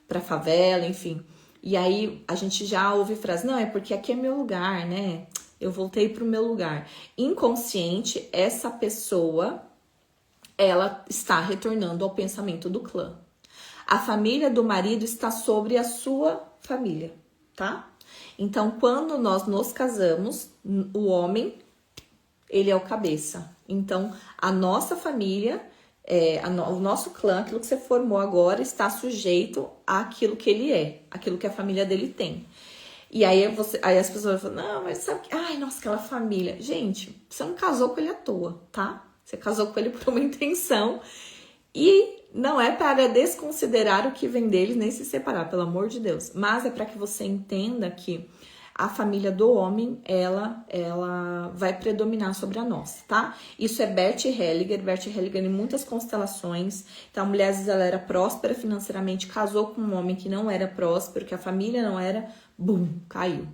pra favela, enfim. E aí a gente já ouve frase, não, é porque aqui é meu lugar, né? Eu voltei pro meu lugar. Inconsciente, essa pessoa, ela está retornando ao pensamento do clã. A família do marido está sobre a sua família, tá? Então, quando nós nos casamos, o homem, ele é o cabeça. Então, a nossa família, o nosso clã, aquilo que você formou agora, está sujeito àquilo que ele é, aquilo que a família dele tem. E aí, as pessoas falam, não, mas sabe que... Ai, nossa, aquela família. Gente, você não casou com ele à toa, tá? Você casou com ele por uma intenção. E não é para desconsiderar o que vem deles, nem se separar, pelo amor de Deus. Mas é para que você entenda que a família do homem, ela vai predominar sobre a nossa, tá? Isso é Bert Hellinger. Bert Hellinger em muitas constelações. Então, a mulher, às vezes, ela era próspera financeiramente, casou com um homem que não era próspero, que a família não era, bum, caiu.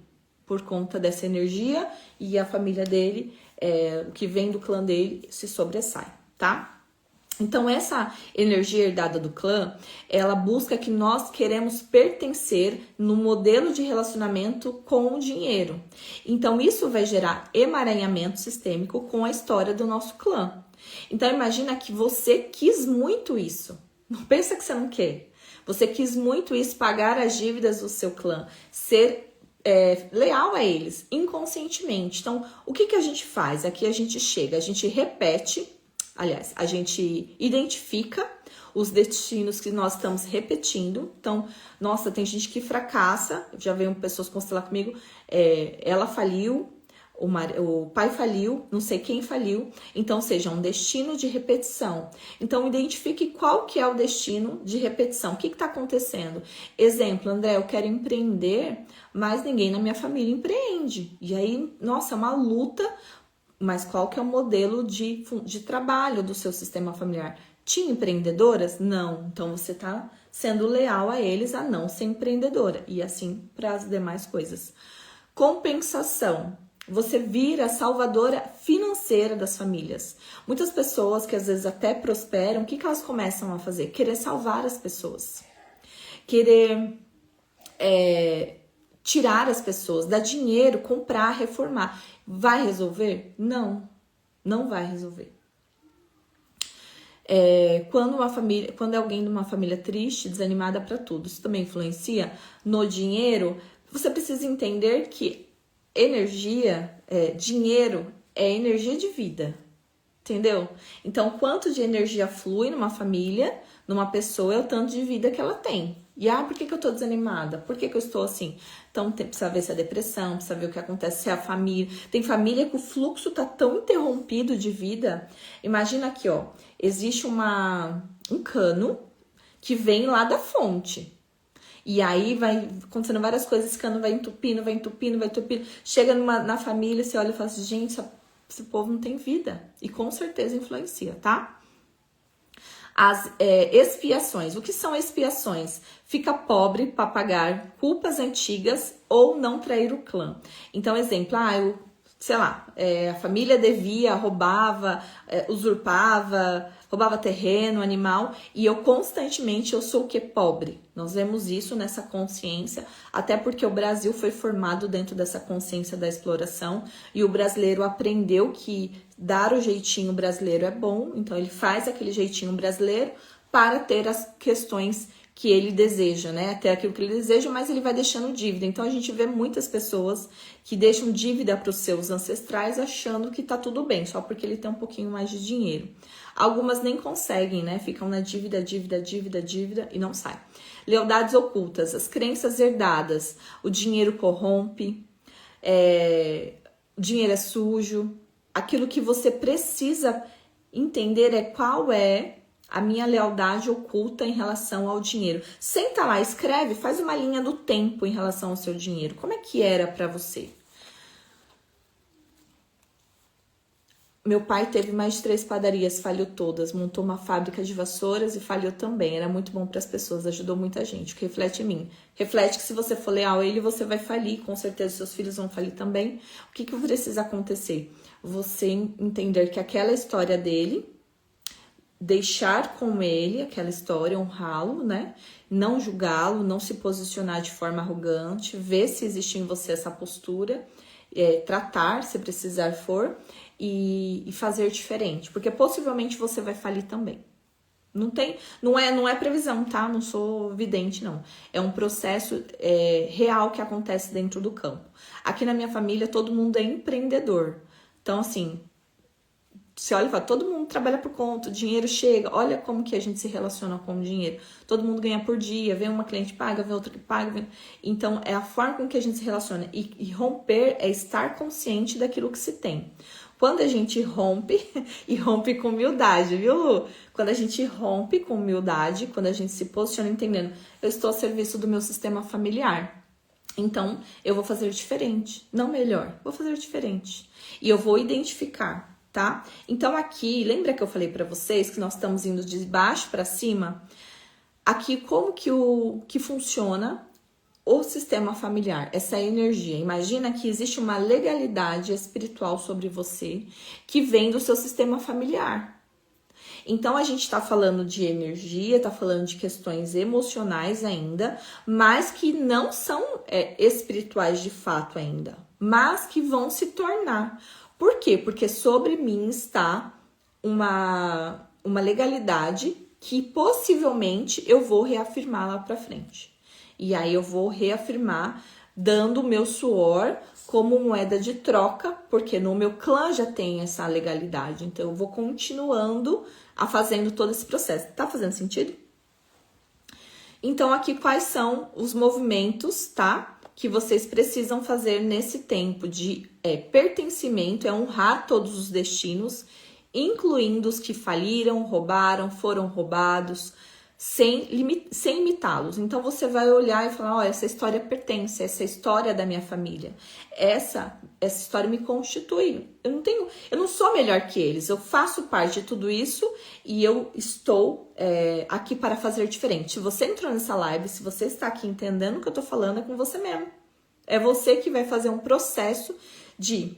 Por conta dessa energia, e a família dele, o que vem do clã dele, se sobressai, tá? Então, essa energia herdada do clã, ela busca que nós queremos pertencer no modelo de relacionamento com o dinheiro. Então, isso vai gerar emaranhamento sistêmico com a história do nosso clã. Então, imagina que você quis muito isso. Não pensa que você não quer. Você quis muito isso, pagar as dívidas do seu clã, ser leal a eles, inconscientemente. Então, o que a gente faz? Aqui a gente chega, a gente repete. Aliás, a gente identifica os destinos que nós estamos repetindo. Então, nossa, tem gente que fracassa. Já veio pessoas constelar comigo. Ela faliu, o pai faliu, não sei quem faliu. Então, seja um destino de repetição. Então, identifique qual que é o destino de repetição. O que está acontecendo? Exemplo, André, eu quero empreender, mas ninguém na minha família empreende. E aí, nossa, é uma luta. Mas qual que é o modelo de trabalho do seu sistema familiar? Tinha empreendedoras? Não. Então, você está sendo leal a eles a não ser empreendedora. E assim para as demais coisas. Compensação. Você vira a salvadora financeira das famílias. Muitas pessoas que às vezes até prosperam, o que elas começam a fazer? Querer salvar as pessoas. Querer... tirar as pessoas, dar dinheiro, comprar, reformar. Vai resolver? Não, não vai resolver. Quando é alguém de uma família triste, desanimada para tudo, isso também influencia no dinheiro. Você precisa entender que dinheiro é energia de vida, entendeu? Então, quanto de energia flui numa família, numa pessoa, é o tanto de vida que ela tem. E por que eu tô desanimada? Por que eu estou assim? Então, precisa ver se é depressão, precisa ver o que acontece, se é a família. Tem família que o fluxo tá tão interrompido de vida. Imagina aqui, ó, existe um cano que vem lá da fonte. E aí vai acontecendo várias coisas, esse cano vai entupindo, vai entupindo, vai entupindo. Chega na família, você olha e fala assim, gente, esse povo não tem vida. E com certeza influencia, tá? As expiações. O que são expiações? Fica pobre para pagar culpas antigas ou não trair o clã. Então, exemplo, a família devia, roubava, usurpava, roubava terreno, animal, e eu sou o que? Pobre. Nós vemos isso nessa consciência, até porque o Brasil foi formado dentro dessa consciência da exploração, e o brasileiro aprendeu que dar o jeitinho brasileiro é bom, então ele faz aquele jeitinho brasileiro para ter as questões que ele deseja, né? Até aquilo que ele deseja, mas ele vai deixando dívida. Então a gente vê muitas pessoas que deixam dívida para os seus ancestrais achando que tá tudo bem, só porque ele tem um pouquinho mais de dinheiro. Algumas nem conseguem, né? Ficam na dívida e não saem. Lealdades ocultas, as crenças herdadas, o dinheiro corrompe, o dinheiro é sujo. Aquilo que você precisa entender é qual é a minha lealdade oculta em relação ao dinheiro. Senta lá, escreve, faz uma linha do tempo em relação ao seu dinheiro. Como é que era para você? Meu pai teve mais de 3 padarias, faliu todas, montou uma fábrica de vassouras e faliu também. Era muito bom para as pessoas, ajudou muita gente. O que reflete em mim? Reflete que se você for leal a ele, você vai falir, com certeza seus filhos vão falir também. O que precisa acontecer? Você entender que aquela história dele deixar com ele aquela história, honrá-lo, né? Não julgá-lo, não se posicionar de forma arrogante, ver se existe em você essa postura, tratar se precisar for e fazer diferente, porque possivelmente você vai falir também. Não é previsão, tá? Não sou vidente, não. É um processo real que acontece dentro do campo. Aqui na minha família, todo mundo é empreendedor. Então, assim, você olha e fala, todo mundo trabalha por conta, o dinheiro chega, olha como que a gente se relaciona com o dinheiro. Todo mundo ganha por dia, vem uma cliente paga, vem outra que paga. Então, é a forma com que a gente se relaciona. E romper é estar consciente daquilo que se tem. Quando a gente rompe, e rompe com humildade, viu, Lu? Quando a gente rompe com humildade, quando a gente se posiciona entendendo, eu estou a serviço do meu sistema familiar. Então, eu vou fazer diferente, não melhor, vou fazer diferente. E eu vou identificar, tá? Então, aqui, lembra que eu falei para vocês que nós estamos indo de baixo para cima? Aqui, como que funciona o sistema familiar, essa energia? Imagina que existe uma legalidade espiritual sobre você que vem do seu sistema familiar. Então, a gente está falando de energia, está falando de questões emocionais ainda, mas que não são espirituais de fato ainda, mas que vão se tornar. Por quê? Porque sobre mim está uma legalidade que possivelmente eu vou reafirmar lá para frente. E aí eu vou reafirmar dando o meu suor como moeda de troca, porque no meu clã já tem essa legalidade. Então eu vou continuando a fazendo todo esse processo. Tá fazendo sentido? Então aqui quais são os movimentos, tá? Que vocês precisam fazer nesse tempo de pertencimento, é honrar todos os destinos, incluindo os que faliram, roubaram, foram roubados, sem imitá-los. Então você vai olhar e falar, olha, essa história pertence, essa história é da minha família, essa história me constitui. Eu não sou melhor que eles, eu faço parte de tudo isso e eu estou aqui para fazer diferente. Se você entrou nessa live, se você está aqui entendendo o que eu tô falando, é com você mesmo. É você que vai fazer um processo de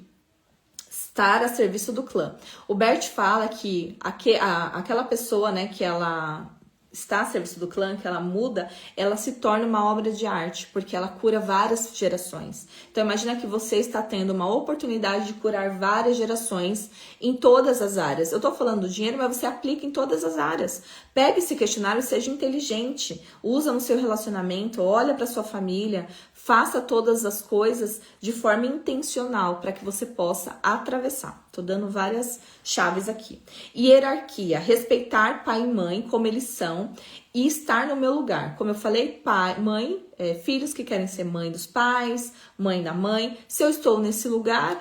estar a serviço do clã. O Bert fala que aquela pessoa, né, que ela está a serviço do clã, que ela muda, ela se torna uma obra de arte, porque ela cura várias gerações. Então imagina que você está tendo uma oportunidade de curar várias gerações em todas as áreas. Eu tô falando do dinheiro, mas você aplica em todas as áreas. Pegue esse questionário, seja inteligente, usa no seu relacionamento, olha para sua família, faça todas as coisas de forma intencional para que você possa atravessar. Tô dando várias chaves aqui. Hierarquia, respeitar pai e mãe como eles são e estar no meu lugar. Como eu falei, pai, mãe, filhos que querem ser mãe dos pais, mãe da mãe. Se eu estou nesse lugar,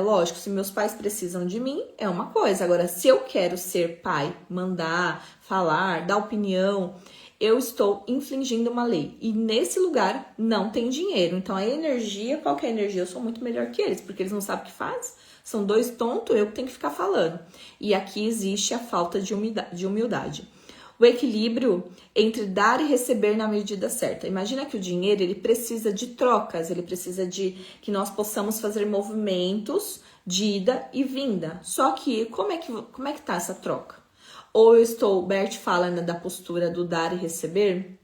lógico, se meus pais precisam de mim, é uma coisa. Agora, se eu quero ser pai, mandar, falar, dar opinião, eu estou infringindo uma lei. E nesse lugar não tem dinheiro. Então, a energia, qual que é a energia? Eu sou muito melhor que eles, porque eles não sabem o que faz. São dois tontos, eu que tenho que ficar falando. E aqui existe a falta de humildade. O equilíbrio entre dar e receber na medida certa. Imagina que o dinheiro, ele precisa de trocas, ele precisa de que nós possamos fazer movimentos de ida e vinda. Só que, como é que tá essa troca? Ou o Bert fala, né, da postura do dar e receber,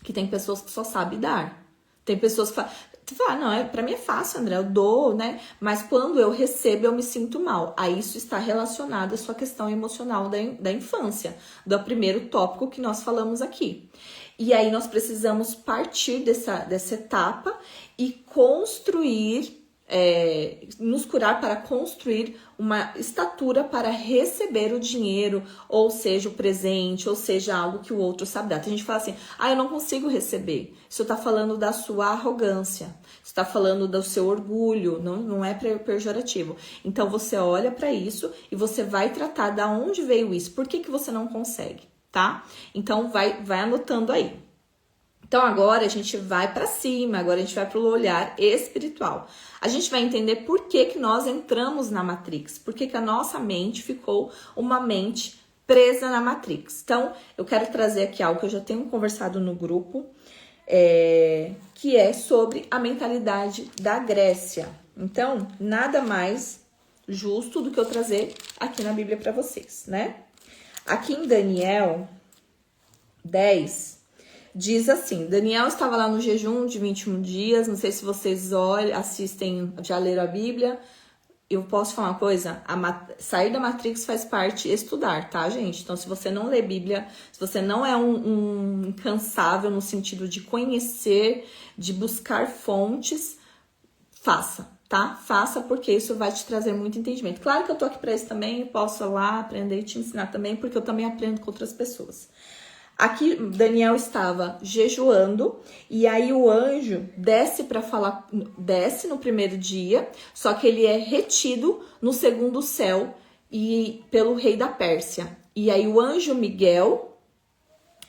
que tem pessoas que só sabem dar. Tem pessoas que falam, não, pra mim é fácil, André, eu dou, né? Mas quando eu recebo, eu me sinto mal. Aí isso está relacionado à sua questão emocional da infância, do primeiro tópico que nós falamos aqui. E aí nós precisamos partir dessa etapa e construir, nos curar para construir uma estatura para receber o dinheiro, ou seja, o presente, ou seja, algo que o outro sabe dar. Tem gente que fala assim, eu não consigo receber. Isso tá falando da sua arrogância, isso tá falando do seu orgulho, não é pejorativo. Então você olha para isso e você vai tratar da onde veio isso, por que você não consegue, tá? Então vai anotando aí. Então agora a gente vai para cima, agora a gente vai para o olhar espiritual. A gente vai entender por que nós entramos na Matrix, por que a nossa mente ficou uma mente presa na Matrix. Então eu quero trazer aqui algo que eu já tenho conversado no grupo, que é sobre a mentalidade da Grécia. Então nada mais justo do que eu trazer aqui na Bíblia para vocês, né? Aqui em Daniel 10, diz assim, Daniel estava lá no jejum de 21 dias, não sei se vocês assistem, já leram a Bíblia. Eu posso falar uma coisa? Sair da Matrix faz parte estudar, tá, gente? Então, se você não lê Bíblia, se você não é um incansável no sentido de conhecer, de buscar fontes, faça, tá? Faça, porque isso vai te trazer muito entendimento. Claro que eu tô aqui para isso também, posso ir lá aprender e te ensinar também, porque eu também aprendo com outras pessoas. Aqui Daniel estava jejuando e aí o anjo desce para falar, desce no primeiro dia, só que ele é retido no segundo céu e pelo rei da Pérsia. E aí o anjo Miguel,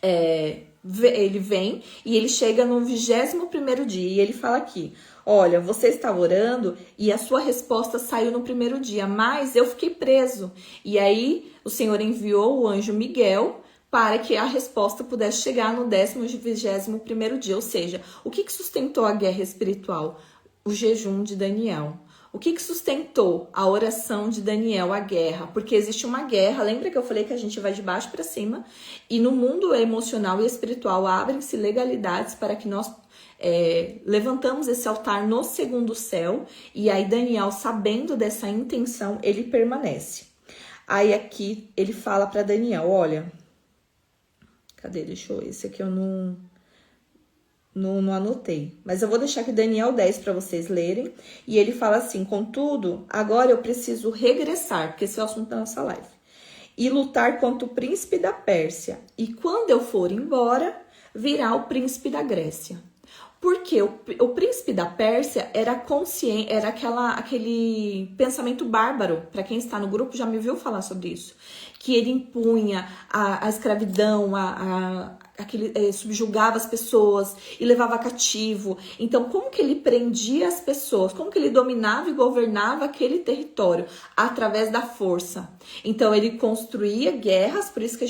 ele vem e ele chega no 21º dia e ele fala aqui, olha, você está orando e a sua resposta saiu no primeiro dia, mas eu fiquei preso. E aí o Senhor enviou o anjo Miguel para que a resposta pudesse chegar no 21º dia. Ou seja, o que sustentou a guerra espiritual? O jejum de Daniel. O que sustentou a oração de Daniel, a guerra? Porque existe uma guerra, lembra que eu falei que a gente vai de baixo para cima? E no mundo emocional e espiritual abrem-se legalidades para que nós levantamos esse altar no segundo céu. E aí Daniel, sabendo dessa intenção, ele permanece. Aí aqui ele fala para Daniel, olha... Cadê? Deixa eu... Esse aqui eu não anotei. Mas eu vou deixar aqui Daniel 10 para vocês lerem. E ele fala assim, contudo, agora eu preciso regressar, porque esse é o assunto da nossa live. E lutar contra o príncipe da Pérsia. E quando eu for embora, virá o príncipe da Grécia. Porque o príncipe da Pérsia era consciente, era aquele pensamento bárbaro. Para quem está no grupo já me ouviu falar sobre isso. Que ele impunha a escravidão, subjugava as pessoas e levava cativo. Então, como que ele prendia as pessoas? Como que ele dominava e governava aquele território? Através da força. Então, ele construía guerras, por isso que a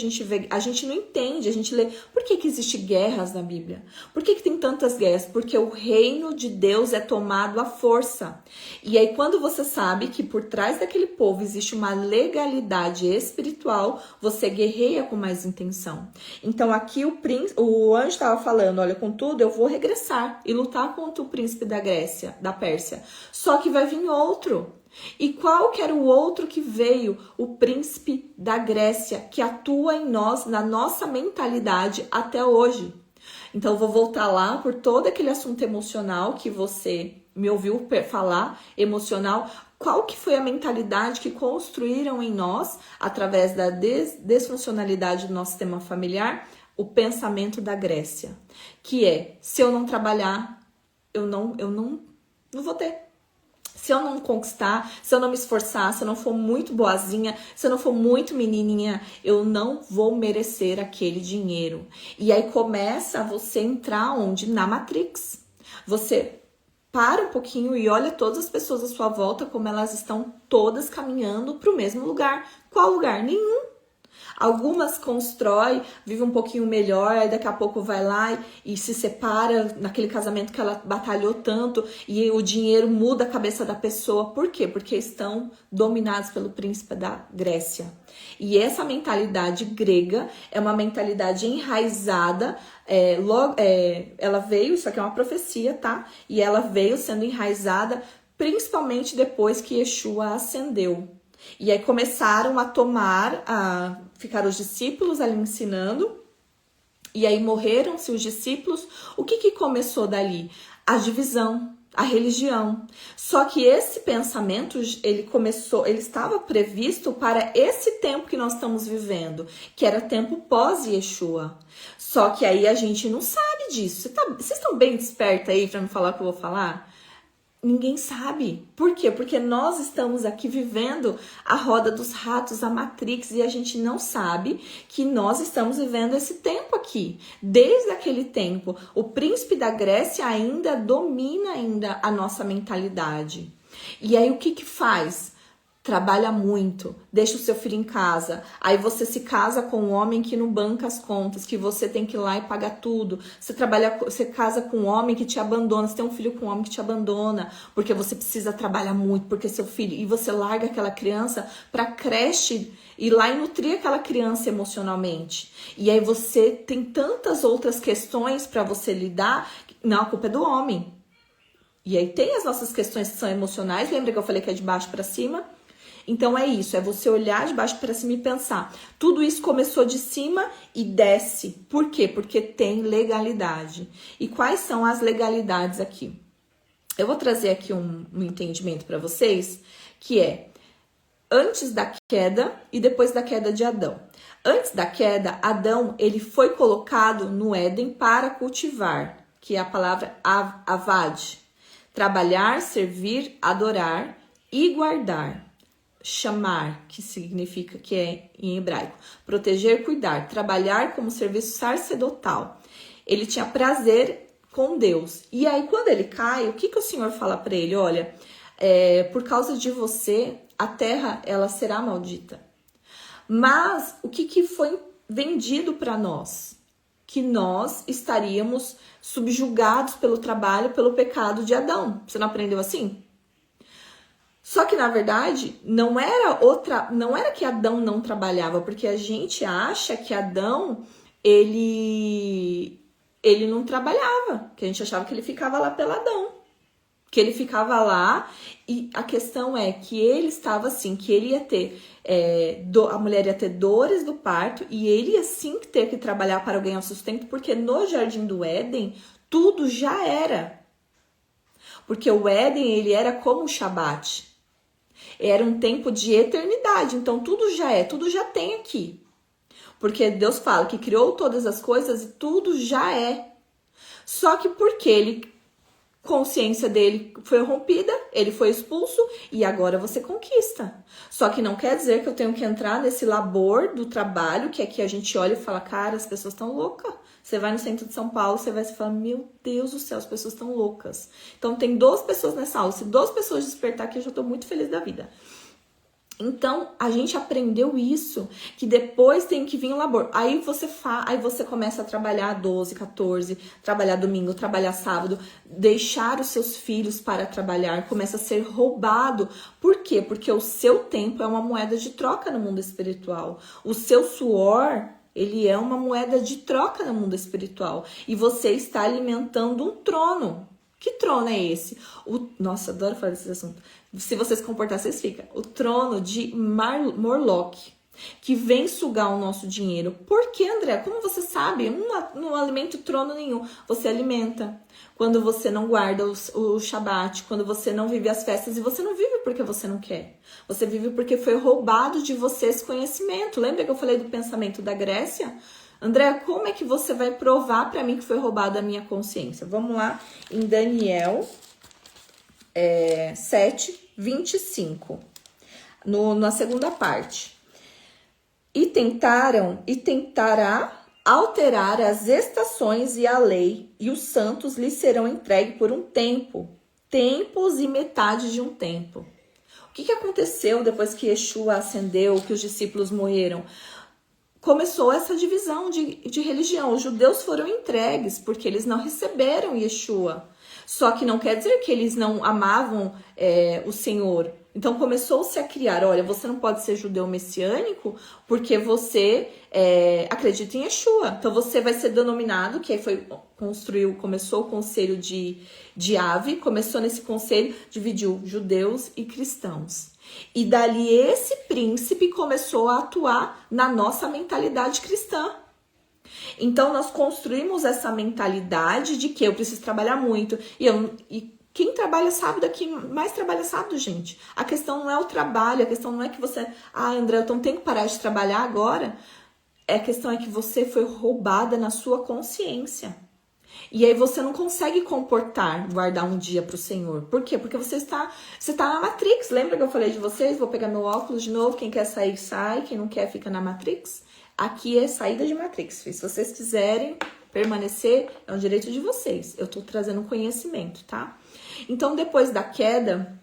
gente não entende, a gente lê. Por que existe guerras na Bíblia? Por que tem tantas guerras? Porque o reino de Deus é tomado à força. E aí, quando você sabe que por trás daquele povo existe uma legalidade espiritual, você guerreia com mais intenção. Então aqui o anjo estava falando, olha, contudo eu vou regressar e lutar contra o príncipe da Pérsia. Só que vai vir outro. E qual que era o outro que veio? O príncipe da Grécia, que atua em nós, na nossa mentalidade até hoje. Então eu vou voltar lá por todo aquele assunto emocional que você me ouviu falar, emocional. Qual que foi a mentalidade que construíram em nós, através da desfuncionalidade do nosso sistema familiar? O pensamento da Grécia, que é, se eu não trabalhar, eu não vou ter. Se eu não conquistar, se eu não me esforçar, se eu não for muito boazinha, se eu não for muito menininha, eu não vou merecer aquele dinheiro. E aí começa você entrar onde? Na Matrix. Você para um pouquinho e olha todas as pessoas à sua volta, como elas estão todas caminhando para o mesmo lugar. Qual lugar? Nenhum. Algumas constrói, vive um pouquinho melhor, aí daqui a pouco vai lá e se separa naquele casamento que ela batalhou tanto e o dinheiro muda a cabeça da pessoa. Por quê? Porque estão dominados pelo príncipe da Grécia. E essa mentalidade grega é uma mentalidade enraizada, ela veio, isso aqui é uma profecia, tá? E ela veio sendo enraizada principalmente depois que Yeshua ascendeu. E aí começaram ficaram os discípulos ali ensinando, e aí morreram-se os discípulos. O que começou dali? A divisão, a religião. Só que esse pensamento, ele estava previsto para esse tempo que nós estamos vivendo, que era tempo pós-Yeshua. Só que aí a gente não sabe disso. Vocês estão bem despertos aí para me falar o que eu vou falar? Ninguém sabe. Por quê? Porque nós estamos aqui vivendo a roda dos ratos, a Matrix, e a gente não sabe que nós estamos vivendo esse tempo aqui. Desde aquele tempo, o príncipe da Grécia ainda domina a nossa mentalidade. E aí o que faz? trabalha muito, deixa o seu filho em casa, aí você se casa com um homem que não banca as contas, que você tem que ir lá e pagar tudo, você casa com um homem que te abandona, você tem um filho com um homem que te abandona, porque você precisa trabalhar muito, porque seu filho, e você larga aquela criança pra creche, ir lá e nutrir aquela criança emocionalmente, e aí você tem tantas outras questões pra você lidar, não, a culpa é do homem. E aí tem as nossas questões que são emocionais, lembra que eu falei que é de baixo pra cima? Então é isso, é você olhar de baixo para cima e pensar. Tudo isso começou de cima e desce. Por quê? Porque tem legalidade. E quais são as legalidades aqui? Eu vou trazer aqui um entendimento para vocês, que é antes da queda e depois da queda de Adão. Antes da queda, Adão ele foi colocado no Éden para cultivar, que é a palavra avad. Trabalhar, servir, adorar e guardar. Chamar, que significa, que é em hebraico, proteger, cuidar, trabalhar como serviço sacerdotal. Ele tinha prazer com Deus. E aí, quando ele cai, o que o Senhor fala para ele? Olha, por causa de você, a terra, ela será maldita. Mas, o que foi vendido para nós? Que nós estaríamos subjugados pelo trabalho, pelo pecado de Adão. Você não aprendeu assim? Só que, na verdade, não era que Adão não trabalhava, porque a gente acha que Adão, ele não trabalhava, que a gente achava que ele ficava lá peladão, que ele ficava lá, e a questão é que ele estava assim, que ele ia ter, a mulher ia ter dores do parto, e ele ia sim ter que trabalhar para ganhar sustento, porque no Jardim do Éden, tudo já era. Porque o Éden, ele era como o Shabat. Era um tempo de eternidade, então tudo já tem aqui. Porque Deus fala que criou todas as coisas e tudo já é. Só que porque consciência dele foi rompida, ele foi expulso e agora você conquista. Só que não quer dizer que eu tenho que entrar nesse labor do trabalho, que aqui a gente olha e fala, cara, as pessoas estão loucas. Você vai no centro de São Paulo, você vai se falar, meu Deus do céu, as pessoas estão loucas. Então tem 12 pessoas nessa aula, se 12 pessoas despertar aqui, eu já estou muito feliz da vida. Então, a gente aprendeu isso, que depois tem que vir o labor. Aí você começa a trabalhar 12, 14, trabalhar domingo, trabalhar sábado, deixar os seus filhos para trabalhar, começa a ser roubado. Por quê? Porque o seu tempo é uma moeda de troca no mundo espiritual. O seu suor, ele é uma moeda de troca no mundo espiritual. E você está alimentando um trono. Que trono é esse? Nossa, adoro falar desse assunto. Se você se comportar, vocês ficam. O trono de Morlock, que vem sugar o nosso dinheiro. Por que, André? Como você sabe? Não alimenta o trono nenhum. Você alimenta. Quando você não guarda o Shabat, quando você não vive as festas, e você não vive porque você não quer. Você vive porque foi roubado de você esse conhecimento. Lembra que eu falei do pensamento da Grécia? André, como é que você vai provar para mim que foi roubada a minha consciência? Vamos lá, em Daniel 7, 25, na segunda parte. E tentará alterar as estações e a lei, e os santos lhe serão entregues por um tempo, tempos e metade de um tempo. O que aconteceu depois que Yeshua ascendeu, que os discípulos morreram? Começou essa divisão de religião. Os judeus foram entregues porque eles não receberam Yeshua. Só que não quer dizer que eles não amavam o Senhor. Então começou-se a criar, olha, você não pode ser judeu messiânico porque você acredita em Yeshua. Então você vai ser denominado, que aí começou o conselho de Ave, começou nesse conselho, dividiu judeus e cristãos. E dali esse príncipe começou a atuar na nossa mentalidade cristã. Então nós construímos essa mentalidade de que eu preciso trabalhar muito. E quem trabalha sábado aqui, mais trabalha sábado, gente. A questão não é o trabalho, a questão não é que você... André, eu tenho que parar de trabalhar agora. A questão é que você foi roubada na sua consciência. E aí você não consegue guardar um dia para o Senhor. Por quê? Porque você está na Matrix. Lembra que eu falei de vocês? Vou pegar meu óculos de novo. Quem quer sair, sai. Quem não quer, fica na Matrix. Aqui é saída de Matrix. Se vocês quiserem permanecer, é um direito de vocês. Eu estou trazendo conhecimento, tá? Então, depois da queda,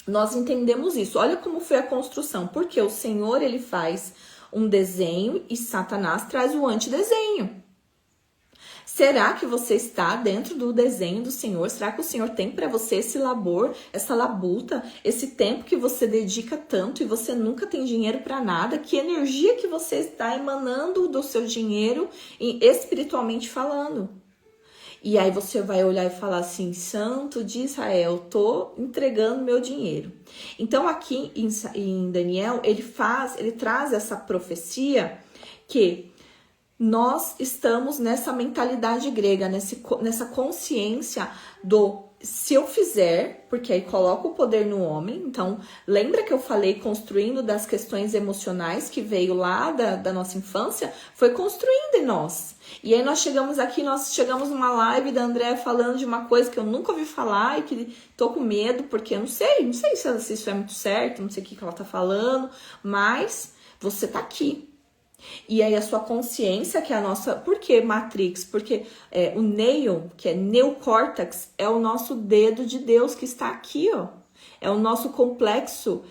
nós entendemos isso. Olha como foi a construção. Porque o Senhor, ele faz um desenho e Satanás traz o antidesenho. Será que você está dentro do desenho do Senhor? Será que o Senhor tem para você esse labor, essa labuta, esse tempo que você dedica tanto e você nunca tem dinheiro para nada? Que energia que você está emanando do seu dinheiro, espiritualmente falando? E aí você vai olhar e falar assim, Santo de Israel, tô entregando meu dinheiro. Então aqui em Daniel, ele traz essa profecia que nós estamos nessa mentalidade grega, nessa consciência do se eu fizer, porque aí coloca o poder no homem. Então, lembra que eu falei construindo das questões emocionais que veio lá da nossa infância? Foi construindo em nós. E aí nós chegamos numa live da Andréa falando de uma coisa que eu nunca ouvi falar e que tô com medo, porque eu não sei se isso é muito certo, não sei o que ela tá falando, mas você tá aqui. E aí a sua consciência, que é a nossa... Por que Matrix? Porque o Neo, que é neocórtex, é o nosso dedo de Deus que está aqui, ó. É o nosso complexo...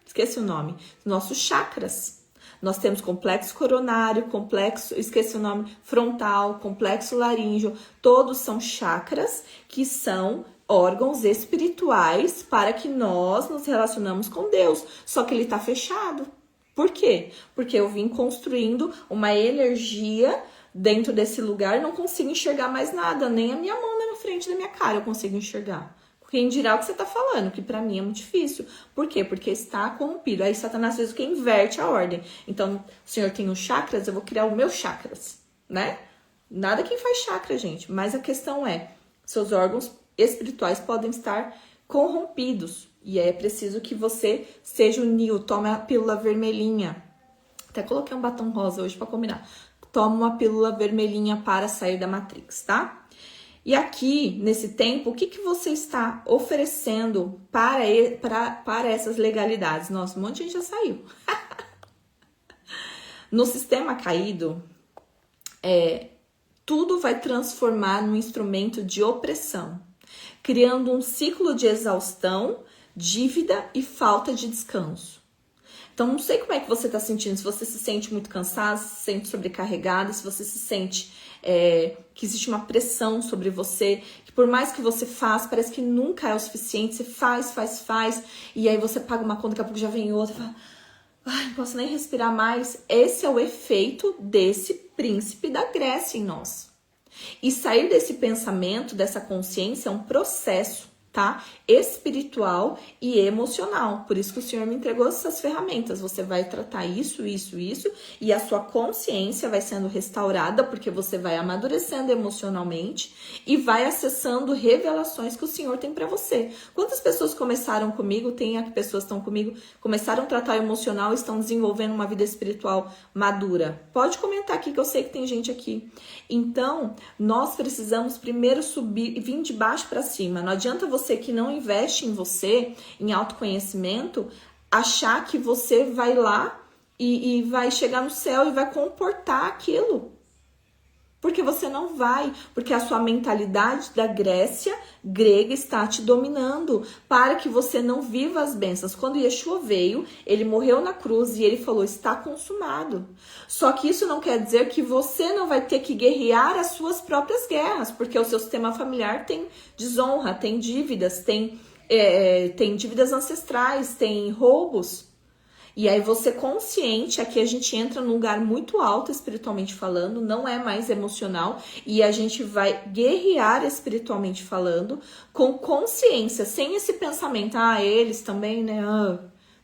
Esqueci o nome. Nossos chakras. Nós temos complexo coronário, complexo... Esqueci o nome. Frontal, complexo laríngeo. Todos são chakras que são... órgãos espirituais para que nós nos relacionamos com Deus. Só que ele está fechado. Por quê? Porque eu vim construindo uma energia dentro desse lugar e não consigo enxergar mais nada, nem a minha mão na frente da minha cara eu consigo enxergar. Quem dirá o que você está falando, que para mim é muito difícil. Por quê? Porque está corrompido. Aí Satanás fez o que? Inverte a ordem. Então, o Senhor tem os chakras, eu vou criar os meus chakras, né? Nada quem faz chakra, gente. Mas a questão é, seus órgãos espirituais podem estar corrompidos. E é preciso que você seja o Neo, tome a pílula vermelhinha. Até coloquei um batom rosa hoje para combinar. Toma uma pílula vermelhinha para sair da Matrix, tá? E aqui, nesse tempo, o que você está oferecendo para essas legalidades? Nossa, um monte de gente já saiu. No sistema caído, tudo vai transformar num instrumento de opressão, criando um ciclo de exaustão, dívida e falta de descanso. Então, não sei como é que você está sentindo, se você se sente muito cansado, se sente sobrecarregado, se você se sente que existe uma pressão sobre você, que por mais que você faça, parece que nunca é o suficiente, você faz, e aí você paga uma conta, daqui a pouco já vem outra, e fala, ai, não posso nem respirar mais. Esse é o efeito desse príncipe da Grécia em nós. E sair desse pensamento, dessa consciência, é um processo, tá? Espiritual e emocional. Por isso que o Senhor me entregou essas ferramentas. Você vai tratar isso, e a sua consciência vai sendo restaurada, porque você vai amadurecendo emocionalmente e vai acessando revelações que o Senhor tem para você. Quantas pessoas começaram comigo, tem aqui pessoas que estão comigo, começaram a tratar o emocional e estão desenvolvendo uma vida espiritual madura? Pode comentar aqui que eu sei que tem gente aqui. Então, nós precisamos primeiro subir e vir de baixo para cima. Não adianta você que não investe em você, em autoconhecimento, achar que você vai lá e vai chegar no céu e vai comportar aquilo. Porque você não vai, porque a sua mentalidade da Grécia grega está te dominando, para que você não viva as bênçãos. Quando Yeshua veio, ele morreu na cruz e ele falou, está consumado. Só que isso não quer dizer que você não vai ter que guerrear as suas próprias guerras, porque o seu sistema familiar tem desonra, tem dívidas, tem dívidas ancestrais, tem roubos. E aí você consciente, aqui a gente entra num lugar muito alto espiritualmente falando, não é mais emocional, e a gente vai guerrear espiritualmente falando, com consciência, sem esse pensamento, eles também, né,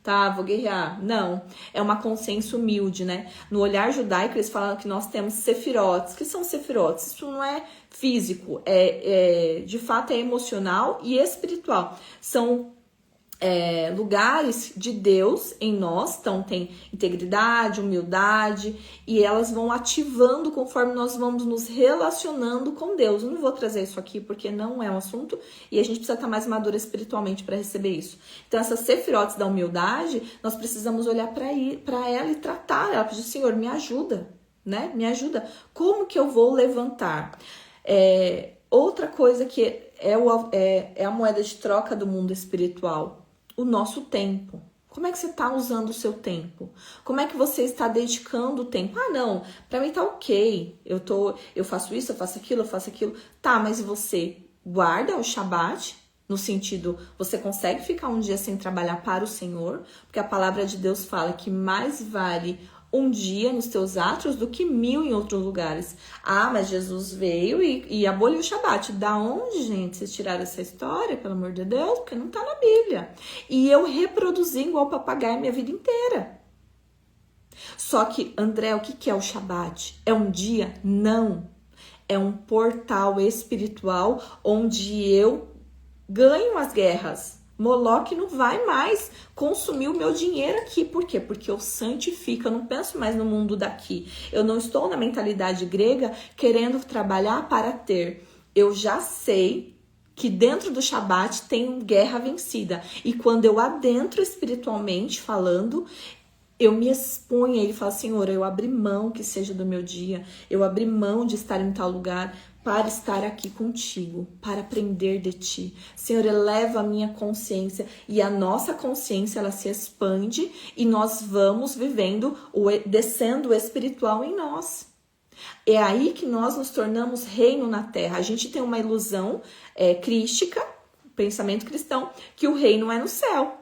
tá, vou guerrear. Não, é uma consciência humilde, né? No olhar judaico eles falam que nós temos sefirotes. O que são sefirotes? Isso não é físico, de fato é emocional e espiritual. São lugares de Deus em nós, então tem integridade, humildade, e elas vão ativando conforme nós vamos nos relacionando com Deus. Eu não vou trazer isso aqui porque não é um assunto e a gente precisa estar mais madura espiritualmente para receber isso. Então essas sefirotes da humildade, nós precisamos olhar para ela e tratar ela, pedir, Senhor, me ajuda, né? Me ajuda. Como que eu vou levantar? Outra coisa que é a moeda de troca do mundo espiritual. O nosso tempo. Como é que você está usando o seu tempo? Como é que você está dedicando o tempo? Ah, não, para mim tá ok. Eu faço isso, eu faço aquilo, eu faço aquilo. Tá, mas você guarda o Shabat? No sentido, você consegue ficar um dia sem trabalhar para o Senhor? Porque a palavra de Deus fala que mais vale um dia nos teus atos do que 1000 em outros lugares. Ah, mas Jesus veio e aboliu o Shabat. Da onde, gente, vocês tiraram essa história, pelo amor de Deus? Porque não tá na Bíblia. E eu reproduzi igual papagaio minha vida inteira. Só que, André, o que é o Shabat? É um dia? Não. É um portal espiritual onde eu ganho as guerras. Moloque não vai mais consumir o meu dinheiro aqui. Por quê? Porque eu santifico, eu não penso mais no mundo daqui. Eu não estou na mentalidade grega querendo trabalhar para ter. Eu já sei que dentro do Shabat tem guerra vencida. E quando eu adentro espiritualmente falando, eu me exponho a ele e falo, Senhor, eu abri mão que seja do meu dia, eu abri mão de estar em tal lugar para estar aqui contigo, para aprender de ti. Senhor, eleva a minha consciência e a nossa consciência, ela se expande e nós vamos vivendo, descendo o espiritual em nós. É aí que nós nos tornamos reino na terra. A gente tem uma ilusão crística, pensamento cristão, que o reino é no céu.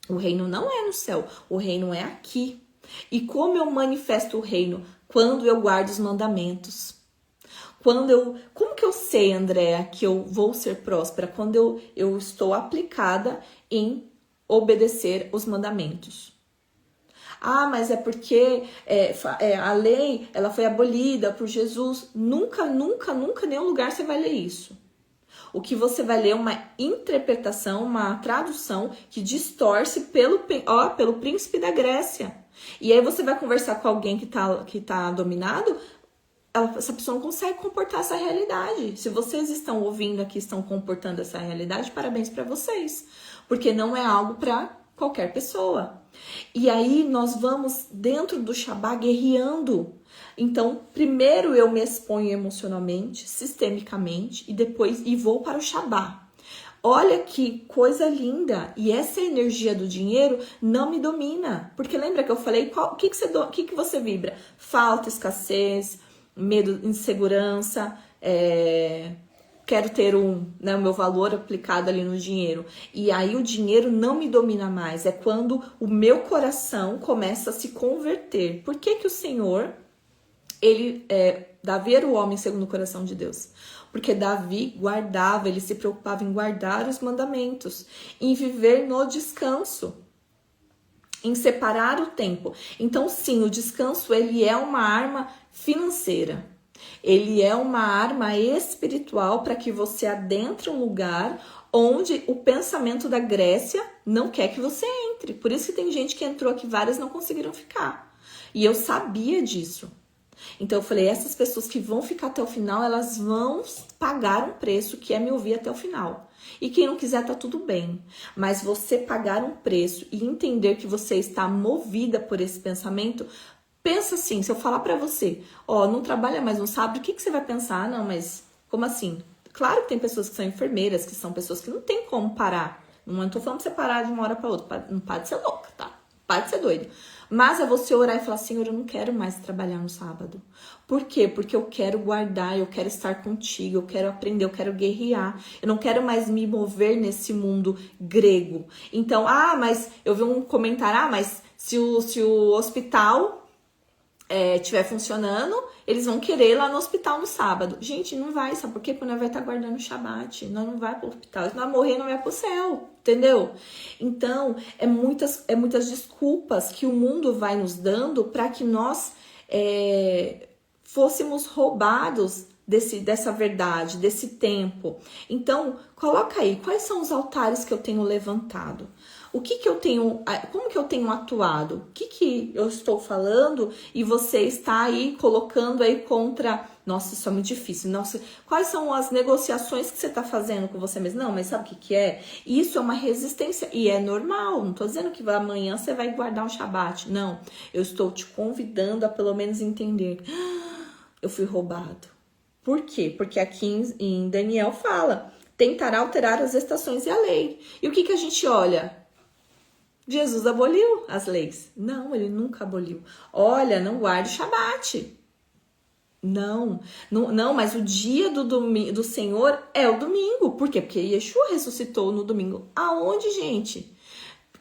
O reino não é no céu, o reino é aqui. E como eu manifesto o reino? Quando eu guardo os mandamentos. Como que eu sei, Andréa, que eu vou ser próspera? Quando eu estou aplicada em obedecer os mandamentos. Ah, mas é porque a lei ela foi abolida por Jesus. Nunca, nunca, nunca, em nenhum lugar você vai ler isso. O que você vai ler é uma interpretação, uma tradução que distorce pelo príncipe da Grécia. E aí você vai conversar com alguém que tá dominado, essa pessoa não consegue comportar essa realidade. Se vocês estão ouvindo aqui, estão comportando essa realidade, parabéns para vocês. Porque não é algo para qualquer pessoa. E aí nós vamos dentro do Shabat guerreando. Então, primeiro eu me exponho emocionalmente, sistemicamente, e vou para o Shabat. Olha que coisa linda! E essa energia do dinheiro não me domina. Porque lembra que eu falei, o que você vibra? Falta, escassez, medo, insegurança, quero ter o meu valor aplicado ali no dinheiro. E aí o dinheiro não me domina mais. É quando o meu coração começa a se converter. Por que o Senhor... Davi era o homem segundo o coração de Deus, porque Davi guardava, ele se preocupava em guardar os mandamentos, em viver no descanso, em separar o tempo. Então sim, o descanso ele é uma arma financeira, ele é uma arma espiritual para que você adentre um lugar onde o pensamento da Grécia não quer que você entre. Por isso que tem gente que entrou aqui, várias não conseguiram ficar, e eu sabia disso. Então eu falei, essas pessoas que vão ficar até o final, elas vão pagar um preço que é me ouvir até o final. E quem não quiser tá tudo bem. Mas você pagar um preço e entender que você está movida por esse pensamento, pensa assim, se eu falar pra você, não trabalha mais no sábado, o que você vai pensar? Não, mas como assim? Claro que tem pessoas que são enfermeiras, que são pessoas que não tem como parar. Não tô falando pra você parar de uma hora pra outra, não para de ser louca, tá? Para de ser doido. Mas é você orar e falar, Senhor, eu não quero mais trabalhar no sábado. Por quê? Porque eu quero guardar, eu quero estar contigo, eu quero aprender, eu quero guerrear. Eu não quero mais me mover nesse mundo grego. Então, mas eu vi um comentário, mas se o hospital estiver funcionando, eles vão querer ir lá no hospital no sábado. Gente, não vai, sabe por quê? Porque nós vai estar guardando o Shabat, nós não vai pro hospital, se nós morrer, não vai pro céu, entendeu? Então, é muitas desculpas que o mundo vai nos dando para que nós fôssemos roubados dessa verdade, desse tempo. Então, coloca aí, quais são os altares que eu tenho levantado? O que eu tenho, como que eu tenho atuado? O que eu estou falando e você está aí colocando aí contra... Nossa, isso é muito difícil. Nossa, quais são as negociações que você está fazendo com você mesmo? Não, mas sabe o que é? Isso é uma resistência e é normal. Não estou dizendo que amanhã você vai guardar um Shabat. Não, eu estou te convidando a pelo menos entender. Eu fui roubado. Por quê? Porque aqui em Daniel fala... tentará alterar as estações e a lei. E o que a gente olha? Jesus aboliu as leis. Não, ele nunca aboliu. Olha, não guarde o Shabat. Não, mas o dia do Senhor é o domingo. Por quê? Porque Yeshua ressuscitou no domingo. Aonde, gente?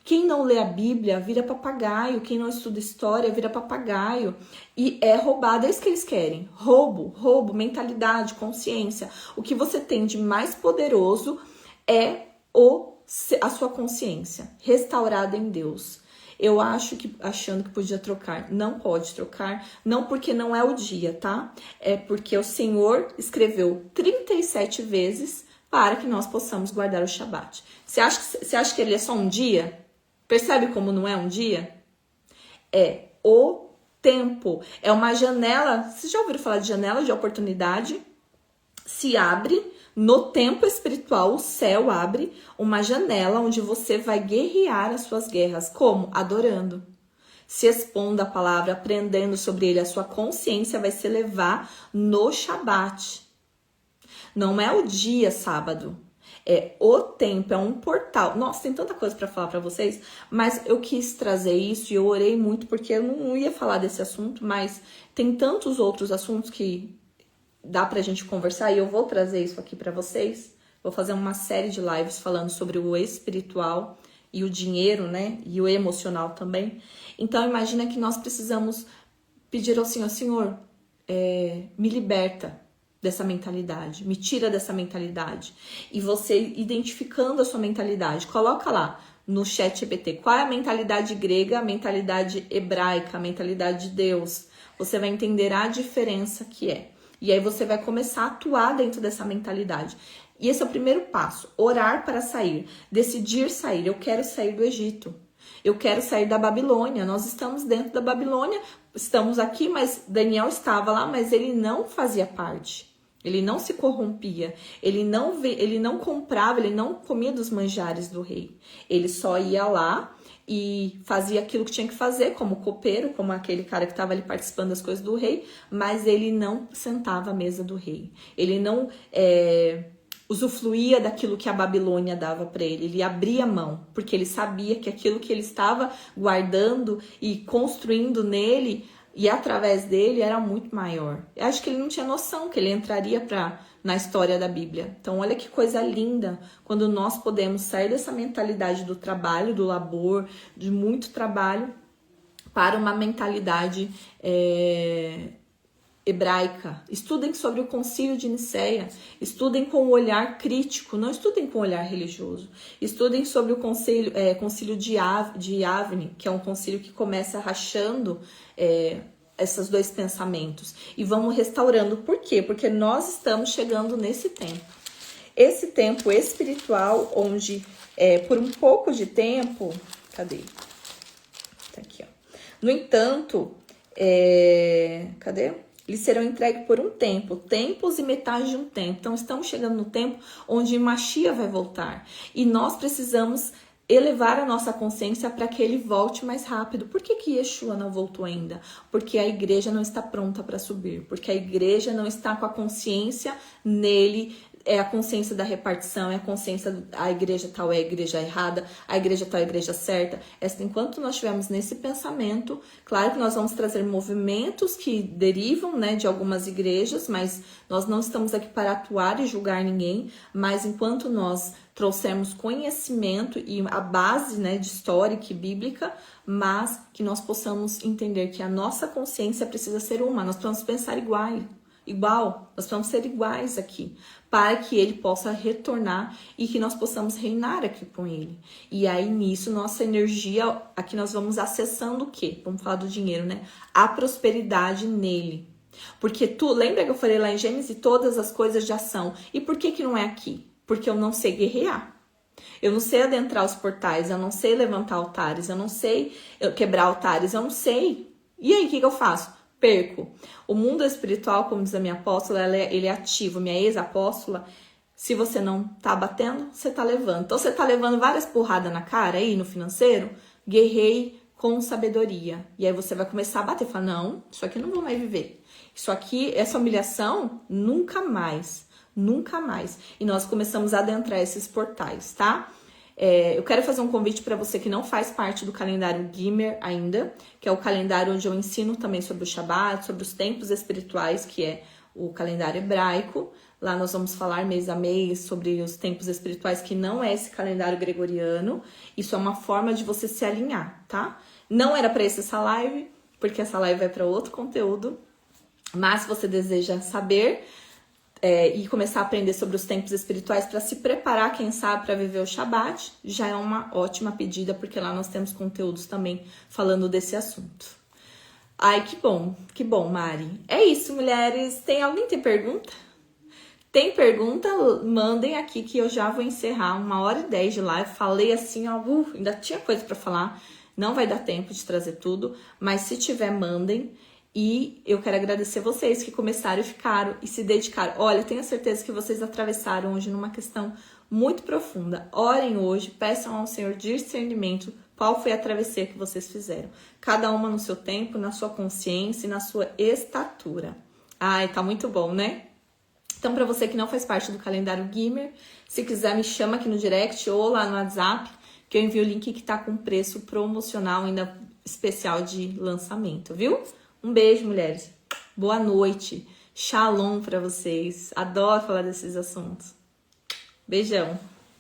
Quem não lê a Bíblia vira papagaio. Quem não estuda história vira papagaio. E é roubado, é isso que eles querem. Roubo, mentalidade, consciência. O que você tem de mais poderoso é a sua consciência restaurada em Deus. Eu achando que podia trocar, não pode trocar, não porque não é o dia, tá? É porque o Senhor escreveu 37 vezes para que nós possamos guardar o Shabat. Você acha que ele é só um dia? Percebe como não é um dia? É o tempo, é uma janela. Vocês já ouviram falar de janela de oportunidade? Se abre no tempo espiritual, o céu abre uma janela onde você vai guerrear as suas guerras. Como? Adorando. Se expondo à palavra, aprendendo sobre ele. A sua consciência vai se elevar no Shabat. Não é o dia sábado. É o tempo, é um portal. Nossa, tem tanta coisa para falar para vocês, mas eu quis trazer isso e eu orei muito porque eu não ia falar desse assunto, mas tem tantos outros assuntos que dá pra gente conversar e eu vou trazer isso aqui pra vocês. Vou fazer uma série de lives falando sobre o espiritual e o dinheiro, né? E o emocional também. Então, imagina que nós precisamos pedir ao Senhor, Senhor, me liberta dessa mentalidade, me tira dessa mentalidade. E você identificando a sua mentalidade, coloca lá no chat GPT, qual é a mentalidade grega, a mentalidade hebraica, a mentalidade de Deus. Você vai entender a diferença que é. E aí você vai começar a atuar dentro dessa mentalidade. E esse é o primeiro passo, orar para sair, decidir sair. Eu quero sair do Egito, eu quero sair da Babilônia. Nós estamos dentro da Babilônia, estamos aqui, mas Daniel estava lá, mas ele não fazia parte. Ele não se corrompia, ele não comprava, ele não comia dos manjares do rei. Ele só ia lá e fazia aquilo que tinha que fazer, como copeiro, como aquele cara que estava ali participando das coisas do rei, mas ele não sentava à mesa do rei. Ele não usufruía daquilo que a Babilônia dava para ele. Ele abria mão, porque ele sabia que aquilo que ele estava guardando e construindo nele e através dele era muito maior. Eu acho que ele não tinha noção que ele entraria na história da Bíblia. Então, olha que coisa linda quando nós podemos sair dessa mentalidade do trabalho, do labor, de muito trabalho, para uma mentalidade hebraica. Estudem sobre o Concílio de Nicéia, estudem com o olhar crítico, não estudem com o olhar religioso. Estudem sobre o concílio de Yavne, que é um concílio que começa rachando esses dois pensamentos. E vamos restaurando. Por quê? Porque nós estamos chegando nesse tempo. Esse tempo espiritual, onde por um pouco de tempo... Cadê? Tá aqui, ó. No entanto, cadê? Eles serão entregues por um tempo, tempos e metade de um tempo. Então, estamos chegando no tempo onde Mashiach vai voltar. E nós precisamos elevar a nossa consciência para que ele volte mais rápido. Por que Yeshua não voltou ainda? Porque a igreja não está pronta para subir. Porque a igreja não está com a consciência nele. É a consciência da repartição, é a consciência a igreja tal é a igreja errada, a igreja tal é a igreja certa. Enquanto nós estivermos nesse pensamento, claro que nós vamos trazer movimentos que derivam, né, de algumas igrejas, mas nós não estamos aqui para atuar e julgar ninguém, mas enquanto nós trouxermos conhecimento e a base, né, de histórica e bíblica, mas que nós possamos entender que a nossa consciência precisa ser uma, nós precisamos pensar igual, nós precisamos ser iguais aqui, para que ele possa retornar e que nós possamos reinar aqui com ele. E aí, nisso, nossa energia, aqui nós vamos acessando o quê? Vamos falar do dinheiro, né? A prosperidade nele. Porque lembra que eu falei lá em Gênesis, todas as coisas já são. E por que não é aqui? Porque eu não sei guerrear. Eu não sei adentrar os portais, eu não sei levantar altares, eu não sei quebrar altares, eu não sei. E aí, o que eu faço? Perco. O mundo espiritual, como diz a minha apóstola, ele é ativo. Minha ex-apóstola, se você não tá batendo, você tá levando. Então, você tá levando várias porradas na cara aí no financeiro, guerrei com sabedoria. E aí você vai começar a bater. Fala, não, isso aqui eu não vou mais viver. Isso aqui, essa humilhação, nunca mais. nunca mais. E nós começamos a adentrar esses portais, tá? Eu quero fazer um convite para você que não faz parte do calendário Gimer ainda, que é o calendário onde eu ensino também sobre o Shabat, sobre os tempos espirituais, que é o calendário hebraico. Lá nós vamos falar mês a mês sobre os tempos espirituais, que não é esse calendário gregoriano. Isso é uma forma de você se alinhar, tá? Não era para essa live, porque essa live vai para outro conteúdo. Mas se você deseja saber e começar a aprender sobre os tempos espirituais para se preparar, quem sabe, para viver o Shabat, já é uma ótima pedida, porque lá nós temos conteúdos também falando desse assunto. Ai, que bom, Mari. É isso, mulheres. Alguém tem pergunta? Tem pergunta? Mandem aqui que eu já vou encerrar 1h10 de live. Falei assim, ó, ainda tinha coisa para falar. Não vai dar tempo de trazer tudo, mas se tiver, mandem. E eu quero agradecer vocês que começaram e ficaram e se dedicaram. Olha, tenho certeza que vocês atravessaram hoje numa questão muito profunda. Orem hoje, peçam ao Senhor discernimento qual foi a travessia que vocês fizeram. Cada uma no seu tempo, na sua consciência e na sua estatura. Ai, tá muito bom, né? Então, para você que não faz parte do calendário Gimer, se quiser me chama aqui no direct ou lá no WhatsApp, que eu envio o link que tá com preço promocional ainda especial de lançamento, viu? Um beijo, mulheres. Boa noite. Shalom para vocês. Adoro falar desses assuntos. Beijão.